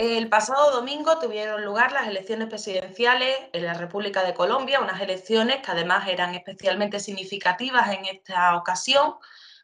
El pasado domingo tuvieron lugar las elecciones presidenciales en la República de Colombia, unas elecciones que además eran especialmente significativas en esta ocasión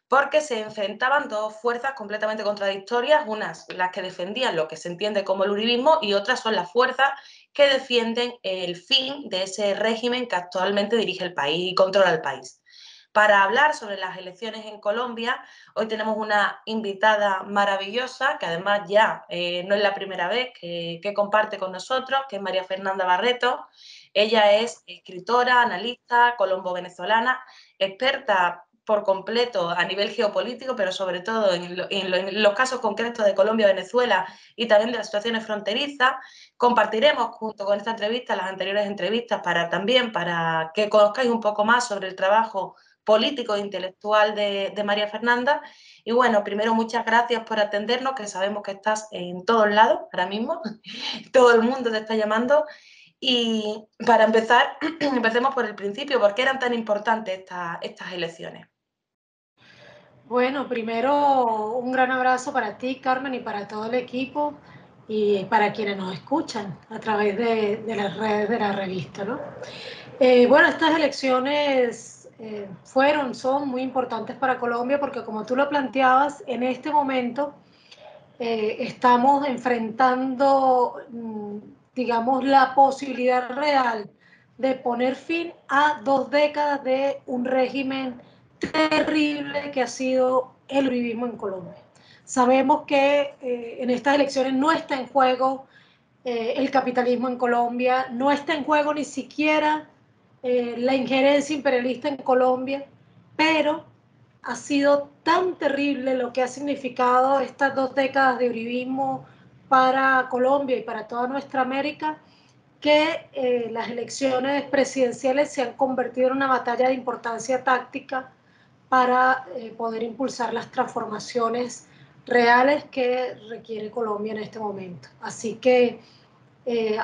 porque se enfrentaban dos fuerzas completamente contradictorias, unas las que defendían lo que se entiende como el uribismo y otras son las fuerzas que defienden el fin de ese régimen que actualmente dirige el país y controla el país. Para hablar sobre las elecciones en Colombia, hoy tenemos una invitada maravillosa, que además ya no es la primera vez que comparte con nosotros, que es María Fernanda Barreto. Ella es escritora, analista, colombo-venezolana, experta por completo a nivel geopolítico, pero sobre todo en los casos concretos de Colombia, Venezuela y también de las situaciones fronterizas. Compartiremos junto con esta entrevista las anteriores entrevistas para que conozcáis un poco más sobre el trabajo político e intelectual de María Fernanda. Y bueno, primero muchas gracias por atendernos, que sabemos que estás en todos lados ahora mismo, todo el mundo te está llamando. Y para empezar, empecemos por el principio, ¿por qué eran tan importantes estas elecciones? Bueno, primero un gran abrazo para ti, Carmen, y para todo el equipo y para quienes nos escuchan a través de las redes de la revista, ¿no? Bueno, estas elecciones son muy importantes para Colombia porque como tú lo planteabas, en este momento estamos enfrentando, digamos, la posibilidad real de poner fin a 2 décadas de un régimen terrible que ha sido el uribismo en Colombia. Sabemos que en estas elecciones no está en juego el capitalismo en Colombia, no está en juego ni siquiera la injerencia imperialista en Colombia, pero ha sido tan terrible lo que ha significado estas 2 décadas de uribismo para Colombia y para toda nuestra América, que las elecciones presidenciales se han convertido en una batalla de importancia táctica para poder impulsar las transformaciones reales que requiere Colombia en este momento. Así que,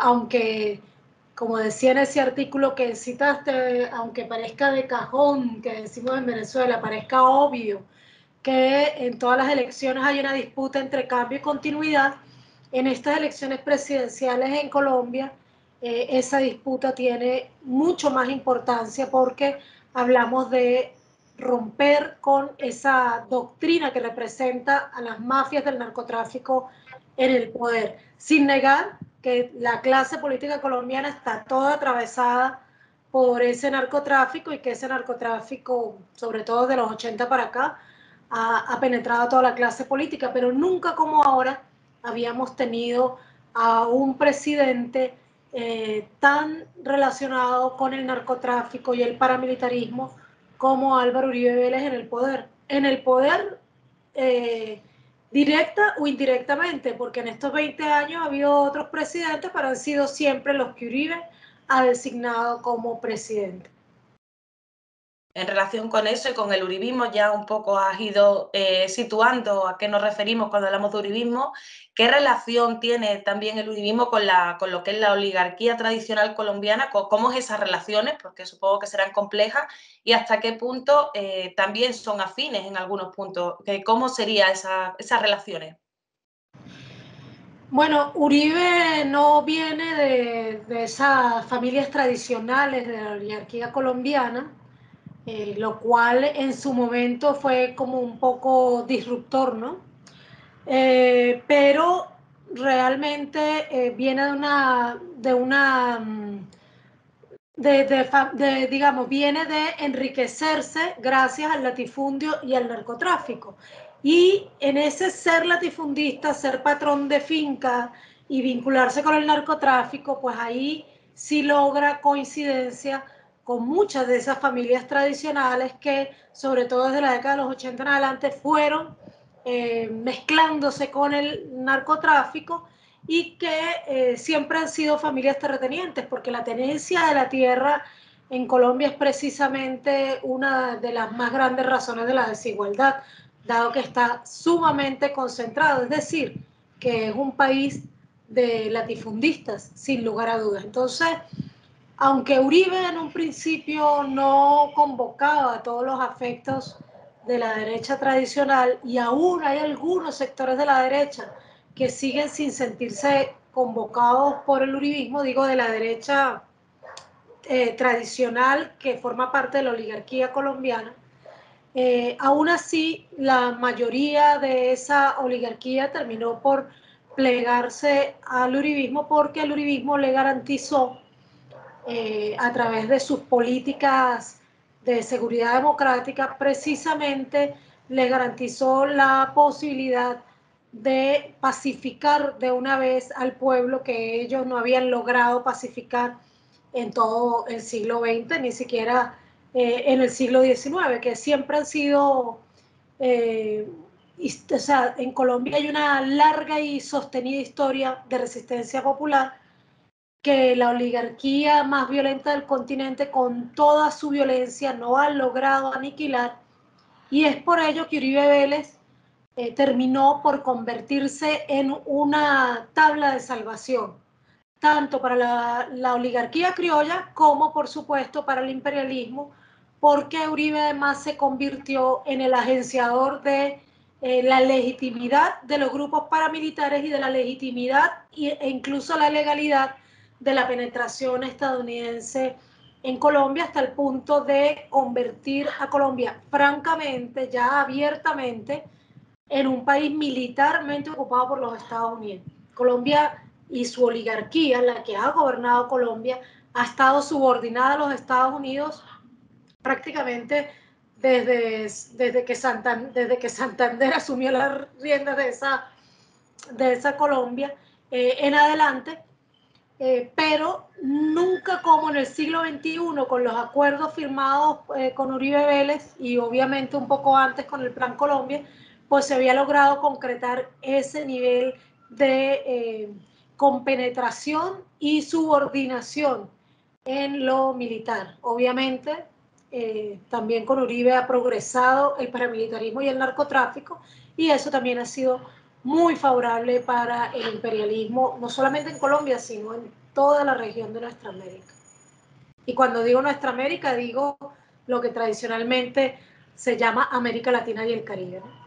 aunque, como decía en ese artículo que citaste, aunque parezca de cajón, que decimos en Venezuela, parezca obvio que en todas las elecciones hay una disputa entre cambio y continuidad, en estas elecciones presidenciales en Colombia esa disputa tiene mucho más importancia porque hablamos de romper con esa doctrina que representa a las mafias del narcotráfico en el poder, sin negar que la clase política colombiana está toda atravesada por ese narcotráfico y que ese narcotráfico, sobre todo de los 80 para acá, ha penetrado a toda la clase política, pero nunca como ahora habíamos tenido a un presidente tan relacionado con el narcotráfico y el paramilitarismo como Álvaro Uribe Vélez en el poder. En el poder directa o indirectamente, porque en estos 20 años ha habido otros presidentes, pero han sido siempre los que Uribe ha designado como presidente. En relación con eso y con el uribismo, ya un poco has ido situando a qué nos referimos cuando hablamos de uribismo. ¿Qué relación tiene también el uribismo con lo que es la oligarquía tradicional colombiana? ¿Cómo es esas relaciones? Porque supongo que serán complejas. ¿Y hasta qué punto también son afines en algunos puntos? ¿Cómo serían esas relaciones? Bueno, Uribe no viene de esas familias tradicionales de la oligarquía colombiana, lo cual en su momento fue como un poco disruptor, ¿no? Pero realmente viene digamos, viene de enriquecerse gracias al latifundio y al narcotráfico. Y en ese ser latifundista, ser patrón de finca y vincularse con el narcotráfico, pues ahí sí logra coincidencia con muchas de esas familias tradicionales que, sobre todo desde la década de los 80 en adelante, fueron mezclándose con el narcotráfico y que siempre han sido familias terratenientes, porque la tenencia de la tierra en Colombia es precisamente una de las más grandes razones de la desigualdad, dado que está sumamente concentrado, es decir, que es un país de latifundistas, sin lugar a dudas. Entonces, aunque Uribe en un principio no convocaba a todos los afectos de la derecha tradicional, y aún hay algunos sectores de la derecha que siguen sin sentirse convocados por el uribismo, digo de la derecha tradicional que forma parte de la oligarquía colombiana. Aún así, la mayoría de esa oligarquía terminó por plegarse al uribismo porque el uribismo le garantizó a través de sus políticas de seguridad democrática, precisamente les garantizó la posibilidad de pacificar de una vez al pueblo que ellos no habían logrado pacificar en todo el siglo XX, ni siquiera en el siglo XIX, que siempre han sido, o sea, en Colombia hay una larga y sostenida historia de resistencia popular que la oligarquía más violenta del continente, con toda su violencia, no ha logrado aniquilar, y es por ello que Uribe Vélez terminó por convertirse en una tabla de salvación, tanto para la oligarquía criolla como, por supuesto, para el imperialismo, porque Uribe además se convirtió en el agenciador de la legitimidad de los grupos paramilitares y de la legitimidad e incluso la legalidad de la penetración estadounidense en Colombia, hasta el punto de convertir a Colombia, francamente, ya abiertamente, en un país militarmente ocupado por los Estados Unidos. Colombia y su oligarquía, la que ha gobernado Colombia, ha estado subordinada a los Estados Unidos prácticamente desde que Santander asumió las riendas de esa Colombia en adelante, pero nunca como en el siglo XXI, con los acuerdos firmados con Uribe Vélez y obviamente un poco antes con el Plan Colombia, pues se había logrado concretar ese nivel de compenetración y subordinación en lo militar. Obviamente, también con Uribe ha progresado el paramilitarismo y el narcotráfico, y eso también ha sido muy favorable para el imperialismo, no solamente en Colombia, sino en toda la región de nuestra América. Y cuando digo nuestra América, digo lo que tradicionalmente se llama América Latina y el Caribe, ¿no?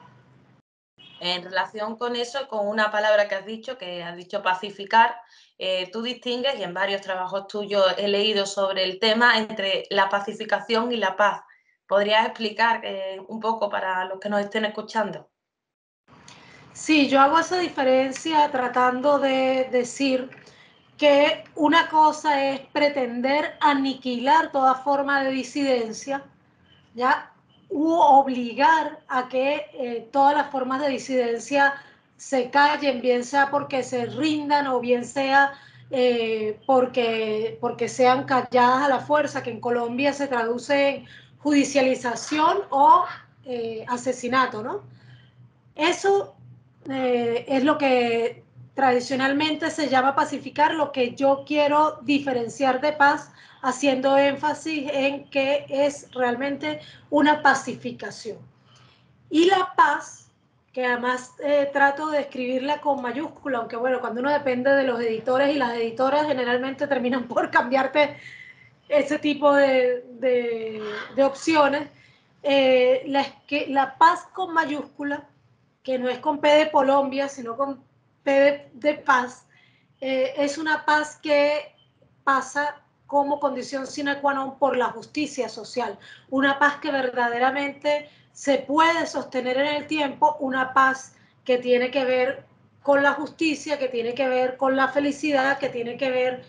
En relación con eso, con una palabra que has dicho pacificar, tú distingues, y en varios trabajos tuyos he leído sobre el tema, entre la pacificación y la paz. ¿Podrías explicar un poco para los que nos estén escuchando? Sí, yo hago esa diferencia tratando de decir que una cosa es pretender aniquilar toda forma de disidencia, ¿ya? U obligar a que todas las formas de disidencia se callen, bien sea porque se rindan o bien sea porque sean calladas a la fuerza, que en Colombia se traduce en judicialización o asesinato, ¿no? Eso es lo que tradicionalmente se llama pacificar, lo que yo quiero diferenciar de paz, haciendo énfasis en que es realmente una pacificación. Y la paz, que además trato de escribirla con mayúscula, aunque bueno, cuando uno depende de los editores y las editoras, generalmente terminan por cambiarte ese tipo de opciones. La paz con mayúscula, que no es con P de Colombia, sino con P de paz, es una paz que pasa como condición sine qua non por la justicia social, una paz que verdaderamente se puede sostener en el tiempo, una paz que tiene que ver con la justicia, que tiene que ver con la felicidad, que tiene que ver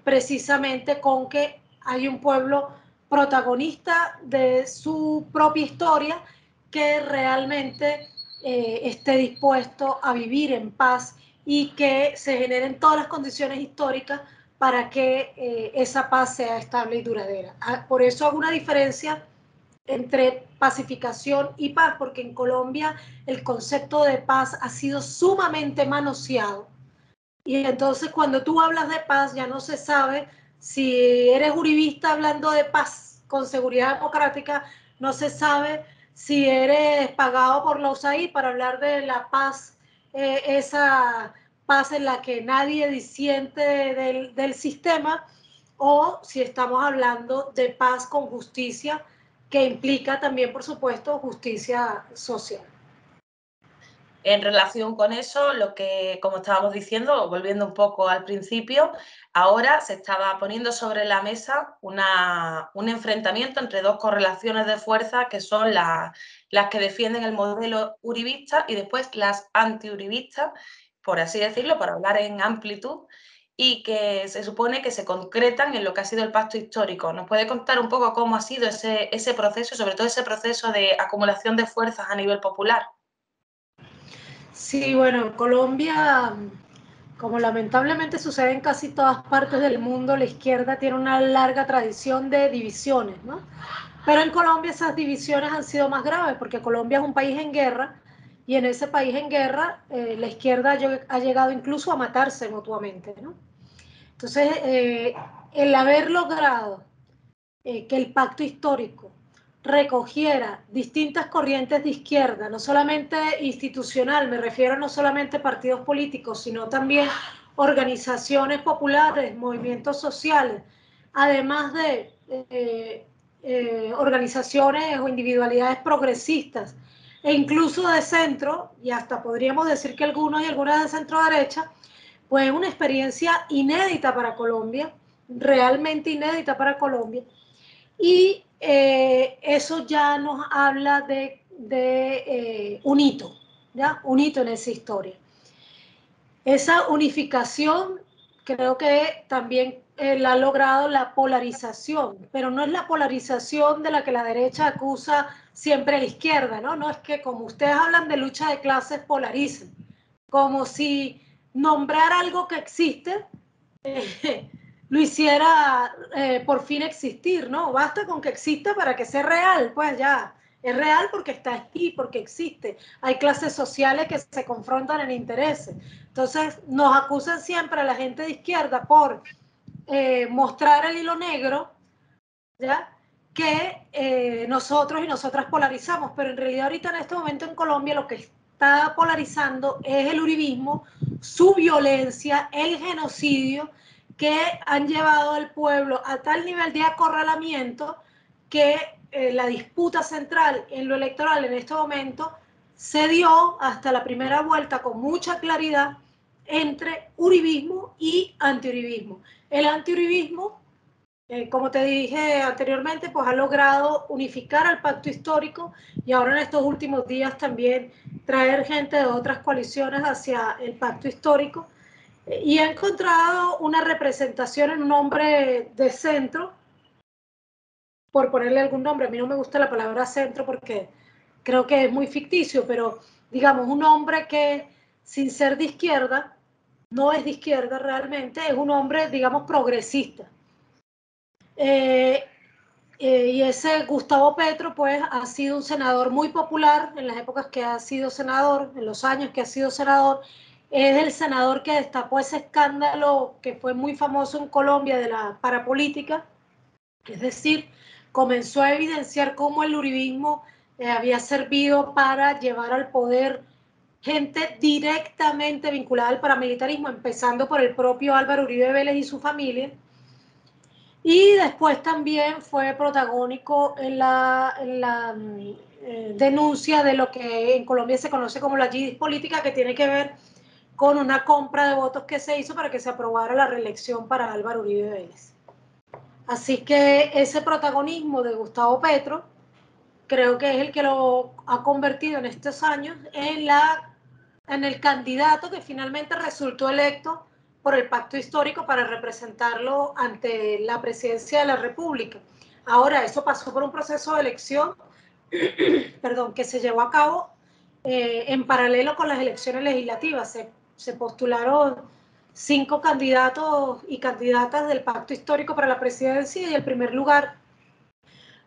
precisamente con que hay un pueblo protagonista de su propia historia que realmente esté dispuesto a vivir en paz y que se generen todas las condiciones históricas para que esa paz sea estable y duradera. Por eso hago una diferencia entre pacificación y paz, porque en Colombia el concepto de paz ha sido sumamente manoseado. Y entonces cuando tú hablas de paz ya no se sabe si eres uribista hablando de paz con seguridad democrática, no se sabe si eres pagado por la USAID para hablar de la paz, esa paz en la que nadie disiente del sistema, o si estamos hablando de paz con justicia, que implica también, por supuesto, justicia social. En relación con eso, lo que, como estábamos diciendo, volviendo un poco al principio, ahora se estaba poniendo sobre la mesa un enfrentamiento entre dos correlaciones de fuerza que son las que defienden el modelo uribista y después las antiuribistas, por así decirlo, para hablar en amplitud, y que se supone que se concretan en lo que ha sido el pacto histórico. ¿Nos puede contar un poco cómo ha sido ese proceso, sobre todo ese proceso de acumulación de fuerzas a nivel popular? Sí, bueno, en Colombia, como lamentablemente sucede en casi todas partes del mundo, la izquierda tiene una larga tradición de divisiones, ¿no? Pero en Colombia esas divisiones han sido más graves porque Colombia es un país en guerra y en ese país en guerra la izquierda ha llegado incluso a matarse mutuamente, ¿no? Entonces, el haber logrado que el pacto histórico recogiera distintas corrientes de izquierda, no solamente institucional, me refiero no solamente a partidos políticos, sino también organizaciones populares, movimientos sociales, además de organizaciones o individualidades progresistas, e incluso de centro, y hasta podríamos decir que algunos y algunas de centro derecha, pues es una experiencia inédita para Colombia, realmente inédita para Colombia, y eso ya nos habla de un hito, ¿ya? Un hito en esa historia. Esa unificación creo que también la ha logrado la polarización, pero no es la polarización de la que la derecha acusa siempre a la izquierda, ¿no? No es que como ustedes hablan de lucha de clases, polaricen, como si nombrar algo que existe lo hiciera por fin existir, ¿no? Basta con que exista para que sea real, pues ya, es real porque está aquí, porque existe. Hay clases sociales que se confrontan en intereses. Entonces, nos acusan siempre a la gente de izquierda por mostrar el hilo negro, ¿ya? Que nosotros y nosotras polarizamos, pero en realidad ahorita en este momento en Colombia lo que está polarizando es el uribismo, su violencia, el genocidio, que han llevado al pueblo a tal nivel de acorralamiento que la disputa central en lo electoral en este momento se dio hasta la primera vuelta con mucha claridad entre uribismo y antiuribismo. El antiuribismo, como te dije anteriormente, pues ha logrado unificar al pacto histórico y ahora en estos últimos días también traer gente de otras coaliciones hacia el pacto histórico, y ha encontrado una representación en un hombre de centro, por ponerle algún nombre. A mí no me gusta la palabra centro porque creo que es muy ficticio, pero digamos un hombre que sin ser de izquierda, no es de izquierda realmente, es un hombre, digamos, progresista. Eh, y ese Gustavo Petro, pues, ha sido un senador muy popular en las épocas que ha sido senador, en los años que ha sido senador. Es el senador que destapó ese escándalo que fue muy famoso en Colombia de la parapolítica, es decir, comenzó a evidenciar cómo el uribismo había servido para llevar al poder gente directamente vinculada al paramilitarismo, empezando por el propio Álvaro Uribe Vélez y su familia. Y después también fue protagónico en la denuncia de lo que en Colombia se conoce como la GIDIS política, que tiene que ver con una compra de votos que se hizo para que se aprobara la reelección para Álvaro Uribe Vélez. Así que ese protagonismo de Gustavo Petro creo que es el que lo ha convertido en estos años en el candidato que finalmente resultó electo por el pacto histórico para representarlo ante la presidencia de la República. Ahora, eso pasó por un proceso de elección perdón, que se llevó a cabo en paralelo con las elecciones legislativas. Se postularon 5 candidatos y candidatas del pacto histórico para la presidencia y el primer lugar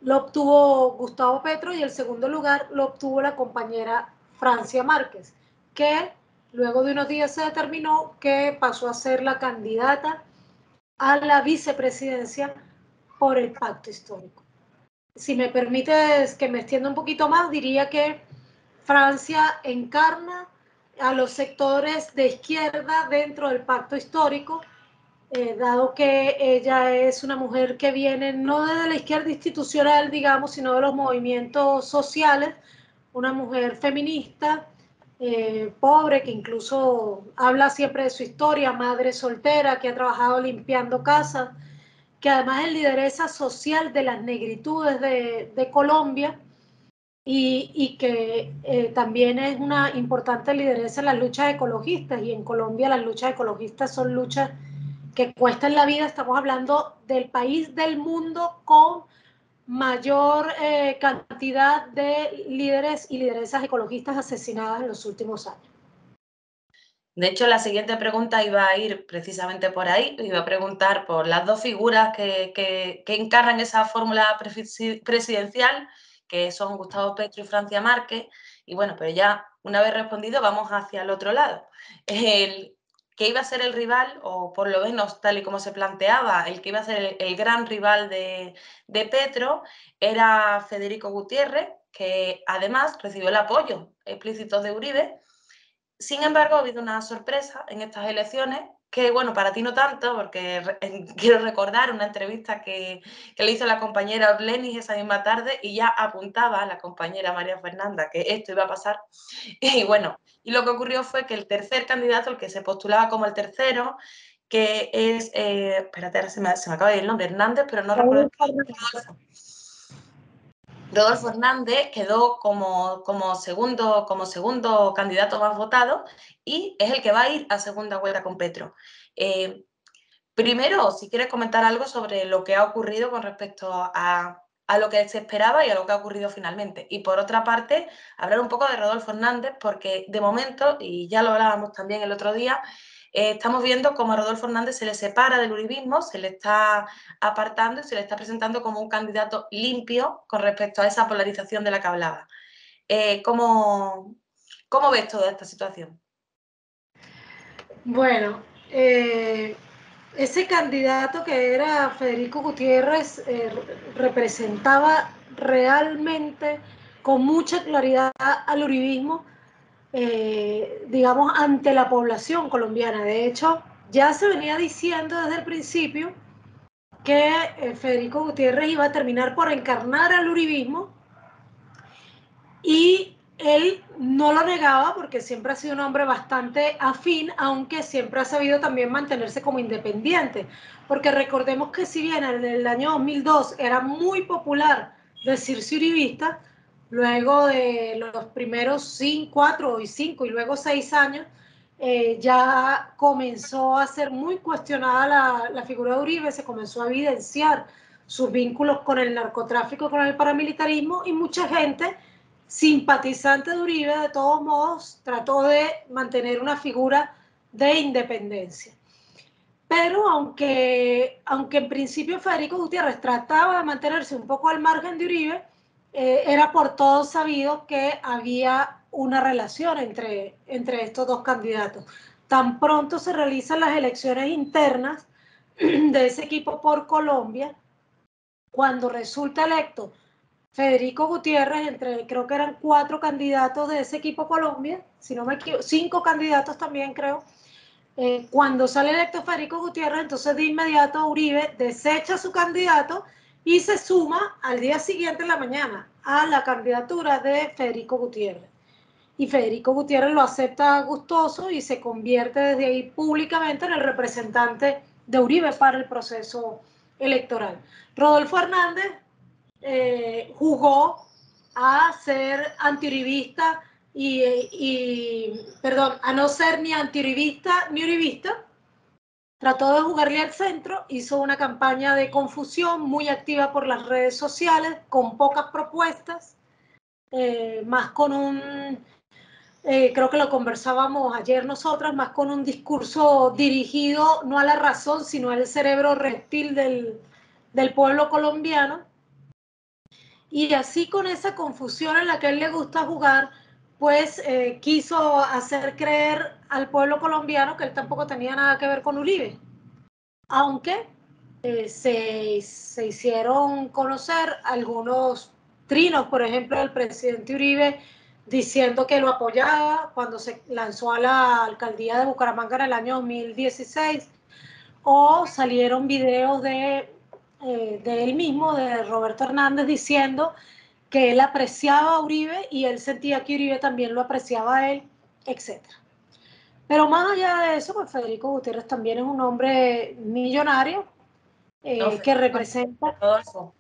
lo obtuvo Gustavo Petro y el segundo lugar lo obtuvo la compañera Francia Márquez, que luego de unos días se determinó que pasó a ser la candidata a la vicepresidencia por el pacto histórico. Si me permites que me extienda un poquito más, diría que Francia encarna a los sectores de izquierda dentro del pacto histórico, dado que ella es una mujer que viene no desde la izquierda institucional, digamos, sino de los movimientos sociales, una mujer feminista, pobre, que incluso habla siempre de su historia, madre soltera, que ha trabajado limpiando casas, que además es lideresa social de las negritudes de Colombia y que también es una importante lideresa en las luchas ecologistas, y en Colombia las luchas ecologistas son luchas que cuestan la vida. Estamos hablando del país del mundo con mayor cantidad de líderes y lideresas ecologistas asesinadas en los últimos años. De hecho, la siguiente pregunta iba a ir precisamente por ahí. Iba a preguntar por las dos figuras que encarnan esa fórmula presidencial, que son Gustavo Petro y Francia Márquez. Y bueno, pero ya una vez respondido, vamos hacia el otro lado. Que iba a ser el rival, o por lo menos tal y como se planteaba, el que iba a ser el gran rival de Petro, era Federico Gutiérrez, que además recibió el apoyo explícito de Uribe. Sin embargo, ha habido una sorpresa en estas elecciones que, bueno, para ti no tanto, porque quiero recordar una entrevista que le hizo la compañera Orlenis esa misma tarde y ya apuntaba a la compañera María Fernanda que esto iba a pasar. Y bueno, y lo que ocurrió fue que el tercer candidato, el que se postulaba como el tercero, que es, espérate, ahora se me acaba de ir el nombre, Hernández, pero no recuerdo. Rodolfo Hernández quedó como segundo candidato más votado y es el que va a ir a segunda vuelta con Petro. Primero, si quieres comentar algo sobre lo que ha ocurrido con respecto a lo que se esperaba y a lo que ha ocurrido finalmente. Y por otra parte, hablar un poco de Rodolfo Hernández, porque de momento, y ya lo hablábamos también el otro día, estamos viendo cómo a Rodolfo Hernández se le separa del uribismo, se le está apartando y se le está presentando como un candidato limpio con respecto a esa polarización de la que hablaba. ¿Cómo ves toda esta situación? Bueno, ese candidato que era Federico Gutiérrez representaba realmente con mucha claridad al uribismo, digamos, ante la población colombiana. De hecho, ya se venía diciendo desde el principio que Federico Gutiérrez iba a terminar por encarnar al uribismo, y él no lo negaba porque siempre ha sido un hombre bastante afín, aunque siempre ha sabido también mantenerse como independiente. Porque recordemos que si bien en el año 2002 era muy popular decirse uribista, luego de los primeros 4 y 5 y luego 6 años, ya comenzó a ser muy cuestionada la figura de Uribe, se comenzó a evidenciar sus vínculos con el narcotráfico, con el paramilitarismo, y mucha gente simpatizante de Uribe, de todos modos, trató de mantener una figura de independencia. Pero aunque en principio Federico Gutiérrez trataba de mantenerse un poco al margen de Uribe, era por todos sabido que había una relación entre estos dos candidatos. Tan pronto se realizan las elecciones internas de ese equipo por Colombia, cuando resulta electo Federico Gutiérrez, creo que eran 4 candidatos de ese equipo Colombia, si no me equivoco, 5 candidatos también creo. Cuando sale electo Federico Gutiérrez, entonces de inmediato Uribe desecha su candidato y se suma al día siguiente en la mañana a la candidatura de Federico Gutiérrez. Y Federico Gutiérrez lo acepta gustoso y se convierte desde ahí públicamente en el representante de Uribe para el proceso electoral. Rodolfo Hernández jugó a ser antiuribista a no ser ni antiuribista ni uribista. Trató de jugarle al centro, hizo una campaña de confusión muy activa por las redes sociales, con pocas propuestas, más con creo que lo conversábamos ayer nosotras, más con un discurso dirigido no a la razón, sino al cerebro reptil del pueblo colombiano. Y así, con esa confusión en la que a él le gusta jugar, pues quiso hacer creer al pueblo colombiano que él tampoco tenía nada que ver con Uribe. Aunque se hicieron conocer algunos trinos, por ejemplo, del presidente Uribe diciendo que lo apoyaba cuando se lanzó a la alcaldía de Bucaramanga en el año 2016, o salieron videos de él mismo, de Roberto Hernández, diciendo que él apreciaba a Uribe y él sentía que Uribe también lo apreciaba a él, etc. Pero más allá de eso, pues Federico Gutiérrez también es un hombre millonario que representa... Rodolfo,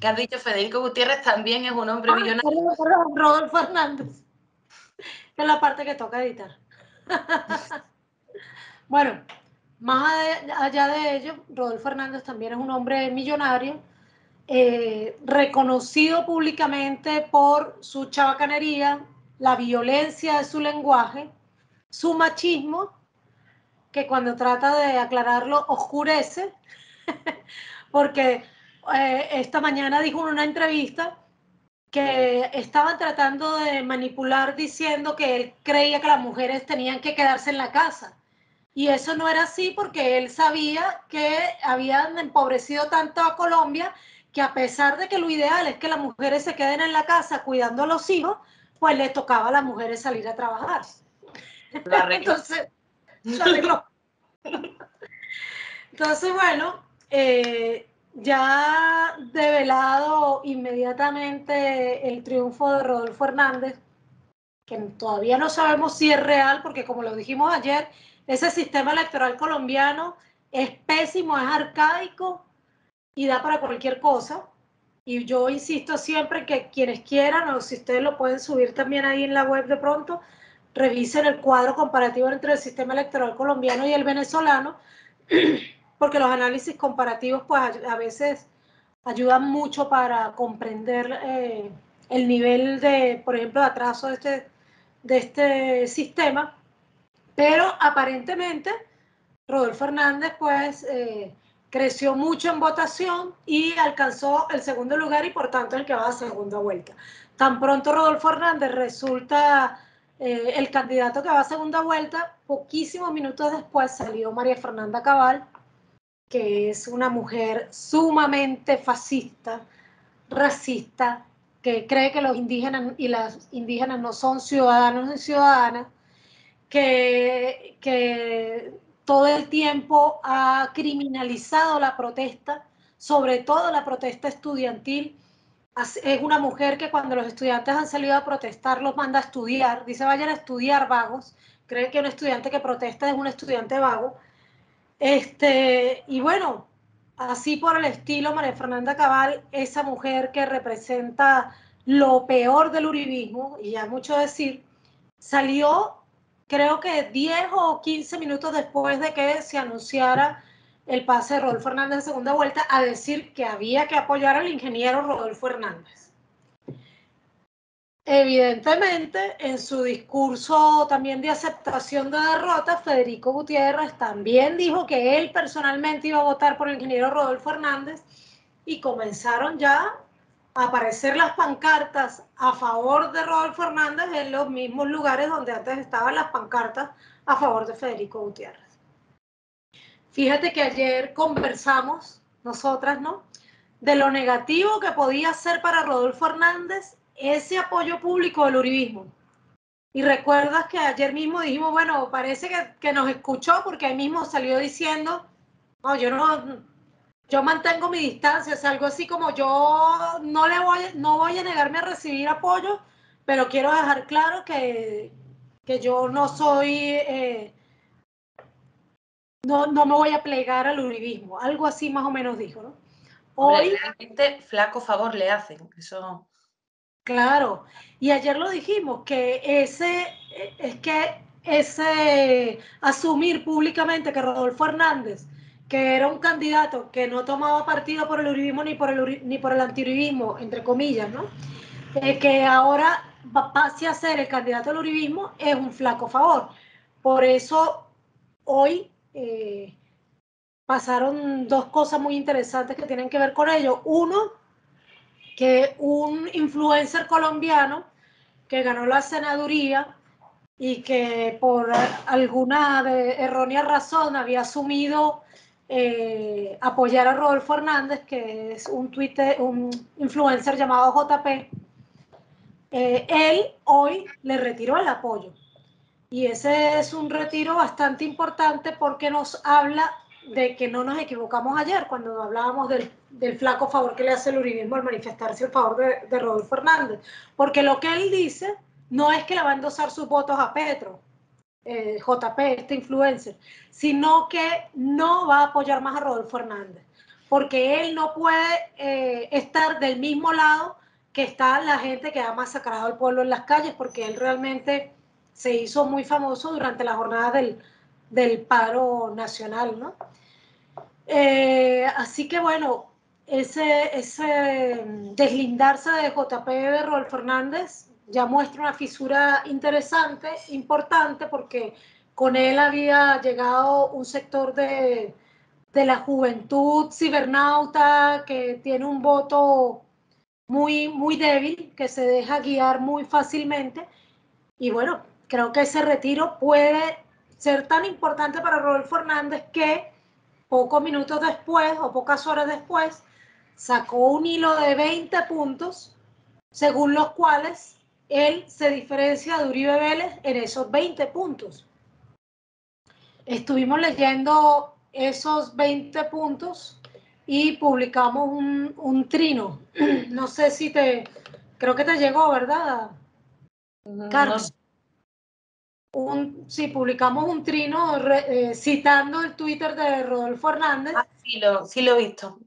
¿qué has dicho? Federico Gutiérrez también es un hombre millonario. Perdón, Rodolfo Hernández, que es la parte que toca editar. Bueno, más allá de ello, Rodolfo Hernández también es un hombre millonario, reconocido públicamente por su chabacanería, la violencia de su lenguaje, su machismo, que cuando trata de aclararlo oscurece, porque esta mañana dijo en una entrevista que estaban tratando de manipular diciendo que él creía que las mujeres tenían que quedarse en la casa. Y eso no era así porque él sabía que habían empobrecido tanto a Colombia que a pesar de que lo ideal es que las mujeres se queden en la casa cuidando a los hijos, pues les tocaba a las mujeres salir a trabajar. Lo arregló. Entonces, lo arregló. Entonces, bueno, ya develado inmediatamente el triunfo de Rodolfo Hernández, que todavía no sabemos si es real, porque como lo dijimos ayer, ese sistema electoral colombiano es pésimo, es arcaico y da para cualquier cosa. Y yo insisto siempre que quienes quieran, o si ustedes lo pueden subir también ahí en la web de pronto, revisen el cuadro comparativo entre el sistema electoral colombiano y el venezolano, porque los análisis comparativos pues a veces ayudan mucho para comprender el nivel de, por ejemplo, de atraso de este sistema, pero aparentemente Rodolfo Hernández pues creció mucho en votación y alcanzó el segundo lugar y por tanto el que va a segunda vuelta. Tan pronto Rodolfo Hernández resulta el candidato que va a segunda vuelta, poquísimos minutos después salió María Fernanda Cabal, que es una mujer sumamente fascista, racista, que cree que los indígenas y las indígenas no son ciudadanos ni ciudadanas, que todo el tiempo ha criminalizado la protesta, sobre todo la protesta estudiantil. Es una mujer que cuando los estudiantes han salido a protestar los manda a estudiar, dice vayan a estudiar vagos, cree que un estudiante que protesta es un estudiante vago. Y bueno, así por el estilo, María Fernanda Cabal, esa mujer que representa lo peor del uribismo, y ya mucho decir, salió creo que 10 o 15 minutos después de que se anunciara el pase de Rodolfo Hernández en segunda vuelta a decir que había que apoyar al ingeniero Rodolfo Hernández. Evidentemente, en su discurso también de aceptación de derrota, Federico Gutiérrez también dijo que él personalmente iba a votar por el ingeniero Rodolfo Hernández y comenzaron ya a aparecer las pancartas a favor de Rodolfo Hernández en los mismos lugares donde antes estaban las pancartas a favor de Federico Gutiérrez. Fíjate que ayer conversamos, nosotras, ¿no?, de lo negativo que podía ser para Rodolfo Hernández ese apoyo público del uribismo. Y recuerdas que ayer mismo dijimos, bueno, parece que nos escuchó porque ahí mismo salió diciendo, no, yo mantengo mi distancia, es algo así como yo no voy a negarme a recibir apoyo, pero quiero dejar claro que yo no soy, no me voy a plegar al uribismo, algo así más o menos dijo, ¿no? Hombre, realmente flaco favor le hacen, eso. Claro, y ayer lo dijimos, que ese asumir públicamente que Rodolfo Hernández, que era un candidato que no tomaba partido por el uribismo ni por el antiuribismo, entre comillas, ¿no? Que ahora pase a ser el candidato al uribismo es un flaco favor. Por eso hoy pasaron dos cosas muy interesantes que tienen que ver con ello. Uno, que un influencer colombiano que ganó la senaduría y que por alguna errónea razón había asumido apoyar a Rodolfo Hernández, que es un influencer llamado JP, él hoy le retiró el apoyo. Y ese es un retiro bastante importante porque nos habla de que no nos equivocamos ayer cuando hablábamos del flaco favor que le hace el uribismo al manifestarse en favor de Rodolfo Hernández. Porque lo que él dice no es que le va a endosar sus votos a Petro, JP, este influencer, sino que no va a apoyar más a Rodolfo Hernández, porque él no puede estar del mismo lado que está la gente que ha masacrado al pueblo en las calles, porque él realmente se hizo muy famoso durante la jornada del paro nacional, ¿no? Así que bueno, ese deslindarse de JP de Rodolfo Fernández ya muestra una fisura interesante, importante, porque con él había llegado un sector de la juventud cibernauta que tiene un voto muy, muy débil, que se deja guiar muy fácilmente. Y bueno, creo que ese retiro puede ser tan importante para Rodolfo Hernández que pocos minutos después o pocas horas después sacó un hilo de 20 puntos según los cuales él se diferencia de Uribe Vélez en esos 20 puntos. Estuvimos leyendo esos 20 puntos y publicamos un trino. No sé si creo que te llegó, ¿verdad, Carmen? No sé. Sí, publicamos un trino citando el Twitter de Rodolfo Hernández. Ah, sí lo he visto.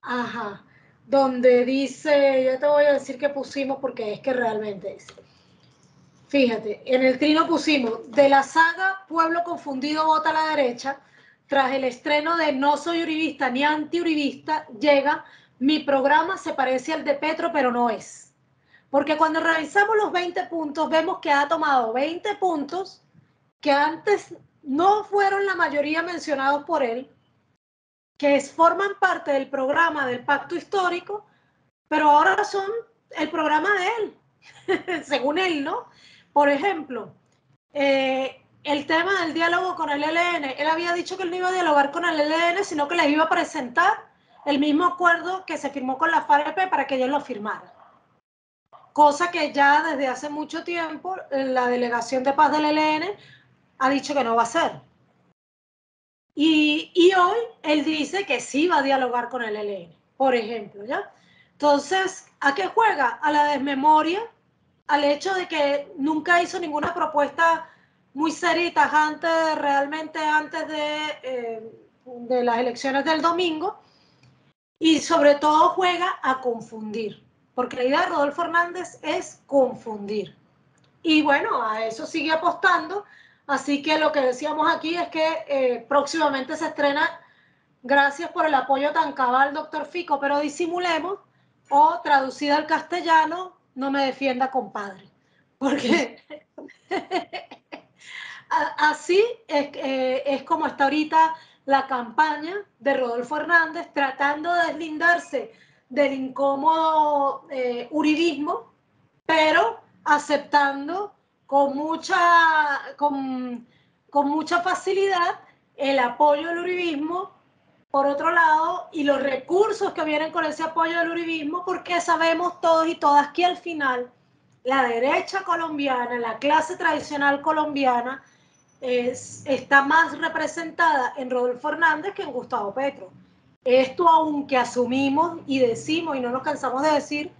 Ajá, donde dice, ya te voy a decir qué pusimos porque es que realmente es. Fíjate, en el trino pusimos, de la saga Pueblo Confundido vota a la derecha, tras el estreno de No soy uribista ni anti-uribista, llega, mi programa se parece al de Petro, pero no es. Porque cuando revisamos los 20 puntos, vemos que ha tomado 20 puntos que antes no fueron la mayoría mencionados por él, que forman parte del programa del Pacto Histórico, pero ahora son el programa de él, según él, ¿no? Por ejemplo, el tema del diálogo con el ELN, él había dicho que él no iba a dialogar con el ELN, sino que les iba a presentar el mismo acuerdo que se firmó con la FARC para que ellos lo firmaran. Cosa que ya desde hace mucho tiempo la Delegación de Paz del ELN ha dicho que no va a hacer. Y hoy él dice que sí va a dialogar con el ELN, por ejemplo, ¿ya? Entonces, ¿a qué juega? A la desmemoria, al hecho de que nunca hizo ninguna propuesta muy seria y tajante realmente antes de las elecciones del domingo, y sobre todo juega a confundir, porque la idea de Rodolfo Hernández es confundir. Y bueno, a eso sigue apostando. Así que lo que decíamos aquí es que próximamente se estrena Gracias por el apoyo tan cabal, doctor Fico, pero disimulemos, o traducida al castellano, no me defienda, compadre. Porque así es como está ahorita la campaña de Rodolfo Hernández, tratando de deslindarse del incómodo uribismo, pero aceptando con mucha facilidad el apoyo del uribismo, por otro lado, y los recursos que vienen con ese apoyo del uribismo, porque sabemos todos y todas que al final la derecha colombiana, la clase tradicional colombiana, está más representada en Rodolfo Hernández que en Gustavo Petro. Esto aunque asumimos y decimos, y no nos cansamos de decir,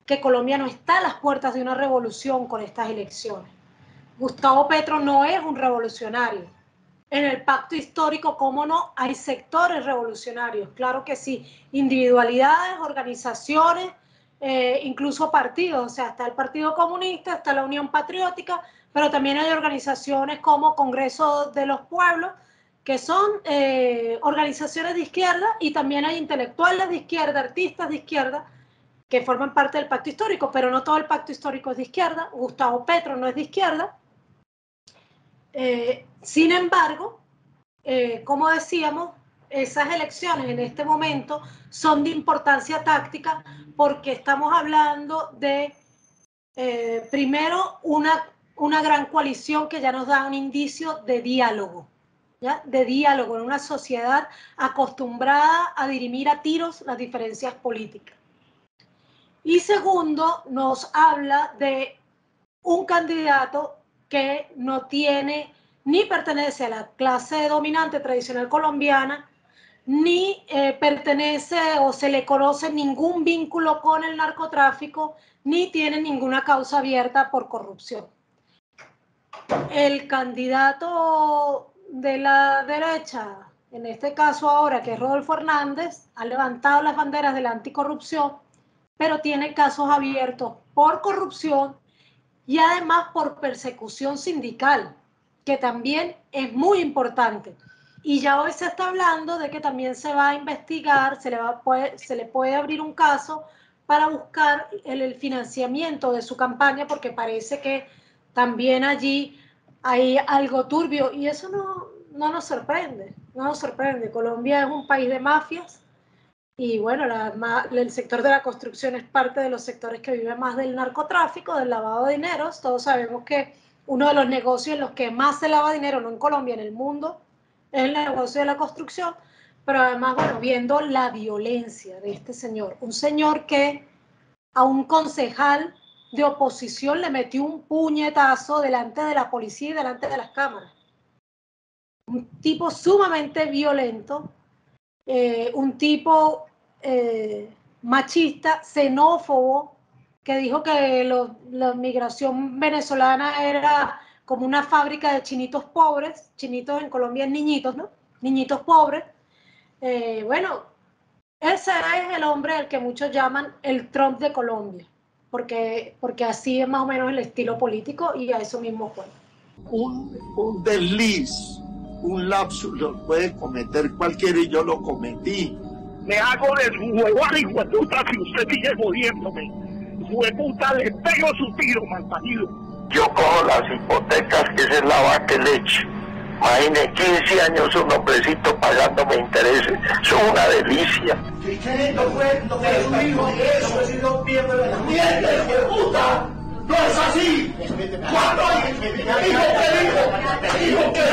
que Colombia no está a las puertas de una revolución con estas elecciones. Gustavo Petro no es un revolucionario. En el pacto histórico, ¿cómo no? Hay sectores revolucionarios, claro que sí, individualidades, organizaciones, incluso partidos, o sea, está el Partido Comunista, está la Unión Patriótica, pero también hay organizaciones como Congreso de los Pueblos, que son organizaciones de izquierda, y también hay intelectuales de izquierda, artistas de izquierda, que forman parte del pacto histórico, pero no todo el pacto histórico es de izquierda. Gustavo Petro no es de izquierda. Sin embargo, como decíamos, esas elecciones en este momento son de importancia táctica porque estamos hablando de, primero, una gran coalición que ya nos da un indicio de diálogo, ¿ya? De diálogo en una sociedad acostumbrada a dirimir a tiros las diferencias políticas. Y segundo, nos habla de un candidato que no tiene ni pertenece a la clase dominante tradicional colombiana, ni pertenece o se le conoce ningún vínculo con el narcotráfico, ni tiene ninguna causa abierta por corrupción. El candidato de la derecha, en este caso ahora, que es Rodolfo Hernández, ha levantado las banderas de la anticorrupción, pero tiene casos abiertos por corrupción y además por persecución sindical, que también es muy importante. Y ya hoy se está hablando de que también se va a investigar, se le puede abrir un caso para buscar el financiamiento de su campaña, porque parece que también allí hay algo turbio, y eso no nos sorprende, no nos sorprende. Colombia es un país de mafias, y bueno, el sector de la construcción es parte de los sectores que vive más del narcotráfico, del lavado de dineros. Todos sabemos que uno de los negocios en los que más se lava dinero, no en Colombia, en el mundo, es el negocio de la construcción. Pero además, bueno, viendo la violencia de este señor, un señor que a un concejal de oposición le metió un puñetazo delante de la policía y delante de las cámaras. Un tipo sumamente violento, un tipo machista, xenófobo, que dijo que la migración venezolana era como una fábrica de chinitos pobres. Chinitos en Colombia es niñitos, ¿no? Niñitos pobres. Bueno, ese es el hombre al que muchos llaman el Trump de Colombia, porque así es más o menos el estilo político, y a eso mismo juega. Un desliz, un lapsus lo puede cometer cualquiera, y yo lo cometí. Me hago de su huevón, hijo de puta, si usted sigue jodiéndome. Hijo de puta, le pego su tiro, malparido. Yo cojo las hipotecas, que esa es la vaca y leche. Imagine, 15 años un hombrecito pagándome intereses. Eso es una delicia. No fue su hijo, eso es un miembro de la ¡miente, hijo de puta! ¡No es así! ¿Cuándo? ¡Dijo que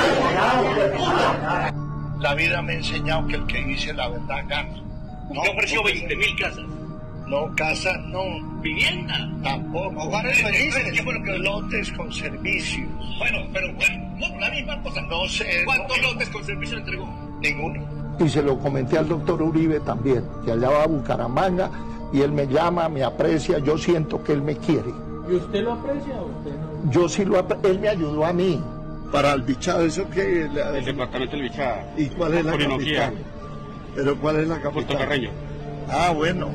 La vida me ha enseñado que el que dice la verdad gana. No, yo ofreció 20.000 casas. No, casa no. Vivienda. Tampoco. Hogares felices. ¿Qué fue lo que Lotes con servicios. Bueno, pero no, la misma cosa. No sé. ¿Cuántos lotes con servicio entregó? Ninguno. Y se lo comenté al doctor Uribe también, que allá va a Bucaramanga, y él me llama, me aprecia, yo siento que él me quiere. ¿Y usted lo aprecia o usted no? Yo sí lo aprecio, él me ayudó a mí. Para el Bichada, ¿eso qué? El departamento del Bichada. ¿Y cuál es la capital? ¿Pero cuál es la capital? Puerto Carreño. Ah, bueno.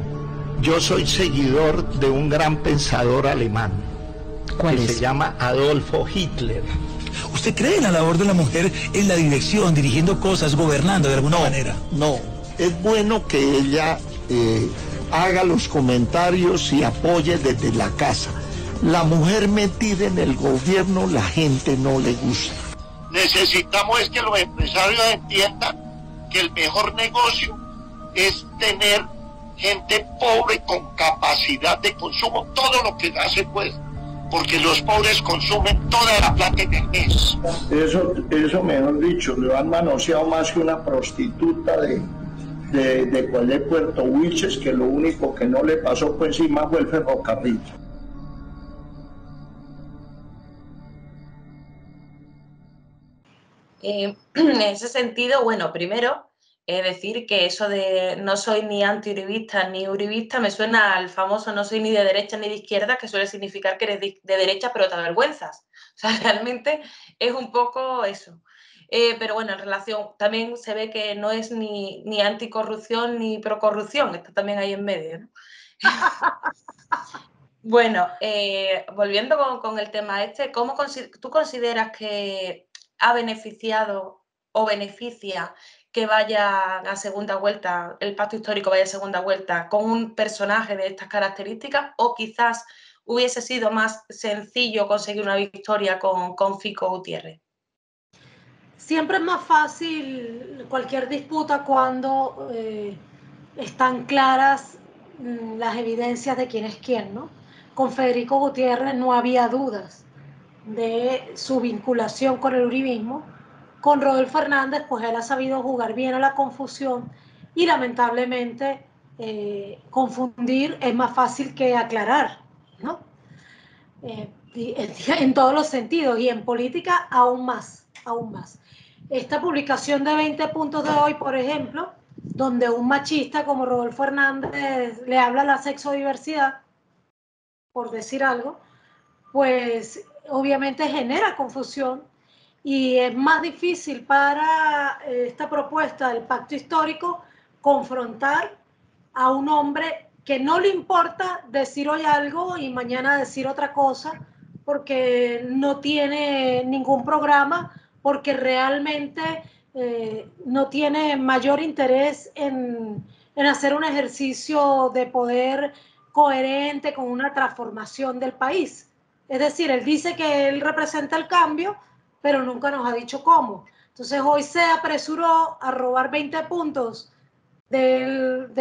Yo soy seguidor de un gran pensador alemán. ¿Cuál que es? se llama Adolfo Hitler. ¿Usted cree en la labor de la mujer en la dirección, dirigiendo cosas, gobernando de alguna manera? No, es bueno que ella haga los comentarios y apoye desde la casa. La mujer metida en el gobierno, la gente no le gusta. Necesitamos es que los empresarios entiendan que el mejor negocio es tener gente pobre con capacidad de consumo, todo lo que hace pues, porque los pobres consumen toda la plata en el mes. Eso mejor dicho, lo han manoseado más que una prostituta de Puerto Wilches, que lo único que no le pasó por encima fue el ferrocarril. En ese sentido, bueno, primero decir que eso de no soy ni antiuribista ni uribista me suena al famoso no soy ni de derecha ni de izquierda, que suele significar que eres de derecha pero te avergüenzas. O sea, realmente es un poco eso. Pero bueno, en relación, también se ve que no es ni anticorrupción ni procorrupción, está también ahí en medio, ¿no? Bueno, volviendo con el tema este, ¿cómo tú consideras que ha beneficiado o beneficia que vaya a segunda vuelta, el pacto histórico vaya a segunda vuelta con un personaje de estas características, o quizás hubiese sido más sencillo conseguir una victoria con Fico Gutiérrez? Siempre es más fácil cualquier disputa cuando están claras las evidencias de quién es quién, ¿no? Con Federico Gutiérrez no había dudas de su vinculación con el uribismo. Con Rodolfo Hernández, pues él ha sabido jugar bien a la confusión, y lamentablemente confundir es más fácil que aclarar, ¿no? En todos los sentidos, y en política aún más, aún más. Esta publicación de 20 puntos de hoy, por ejemplo, donde un machista como Rodolfo Hernández le habla a la sexodiversidad, por decir algo, pues obviamente genera confusión y es más difícil para esta propuesta del pacto histórico confrontar a un hombre que no le importa decir hoy algo y mañana decir otra cosa, porque no tiene ningún programa, porque realmente no tiene mayor interés en hacer un ejercicio de poder coherente con una transformación del país. Es decir, él dice que él representa el cambio, pero nunca nos ha dicho cómo. Entonces hoy se apresuró a robar 20 puntos del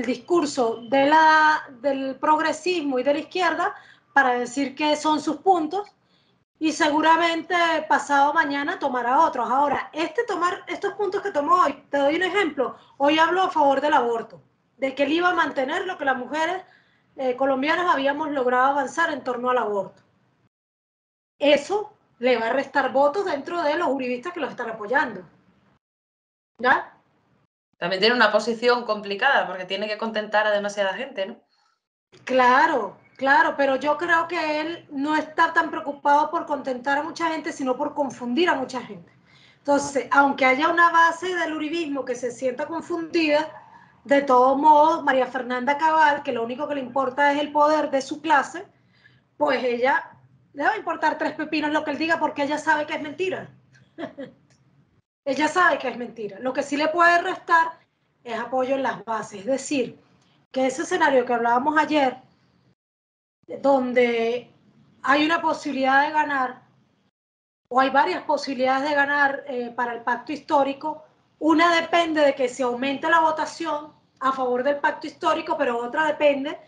discurso del progresismo y de la izquierda para decir que son sus puntos, y seguramente pasado mañana tomará otros. Ahora, estos puntos que tomó hoy, te doy un ejemplo. Hoy habló a favor del aborto, de que él iba a mantener lo que las mujeres colombianas habíamos logrado avanzar en torno al aborto. Eso le va a restar votos dentro de los uribistas que lo están apoyando. ¿Ya? También tiene una posición complicada porque tiene que contentar a demasiada gente, ¿no? Claro, claro, pero yo creo que él no está tan preocupado por contentar a mucha gente, sino por confundir a mucha gente. Entonces, aunque haya una base del uribismo que se sienta confundida, de todos modos, María Fernanda Cabal, que lo único que le importa es el poder de su clase, pues ella le va a importar 3 pepinos lo que él diga, porque ella sabe que es mentira. Ella sabe que es mentira. Lo que sí le puede restar es apoyo en las bases. Es decir, que ese escenario que hablábamos ayer, donde hay una posibilidad de ganar, o hay varias posibilidades de ganar para el pacto histórico, una depende de que se aumente la votación a favor del pacto histórico, pero otra depende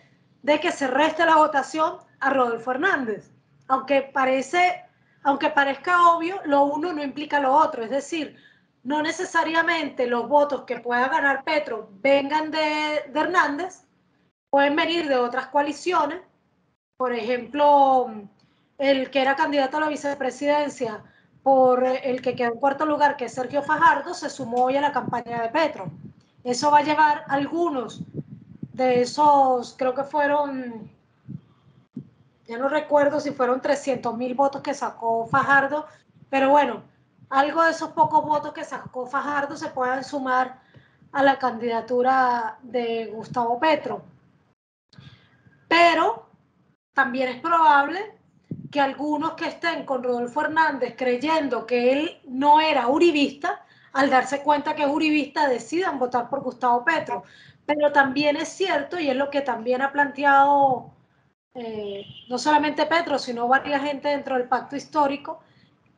de que se reste la votación a Rodolfo Hernández. Aunque parezca obvio, lo uno no implica lo otro. Es decir, no necesariamente los votos que pueda ganar Petro vengan de Hernández, pueden venir de otras coaliciones. Por ejemplo, el que era candidato a la vicepresidencia por el que quedó en cuarto lugar, que es Sergio Fajardo, se sumó hoy a la campaña de Petro. Eso va a llevar algunos de esos, creo que fueron, ya no recuerdo si fueron 300.000 votos que sacó Fajardo, pero bueno, algo de esos pocos votos que sacó Fajardo se puedan sumar a la candidatura de Gustavo Petro. Pero también es probable que algunos que estén con Rodolfo Hernández creyendo que él no era uribista, al darse cuenta que es uribista, decidan votar por Gustavo Petro. Pero también es cierto, y es lo que también ha planteado no solamente Petro, sino varias gente dentro del pacto histórico,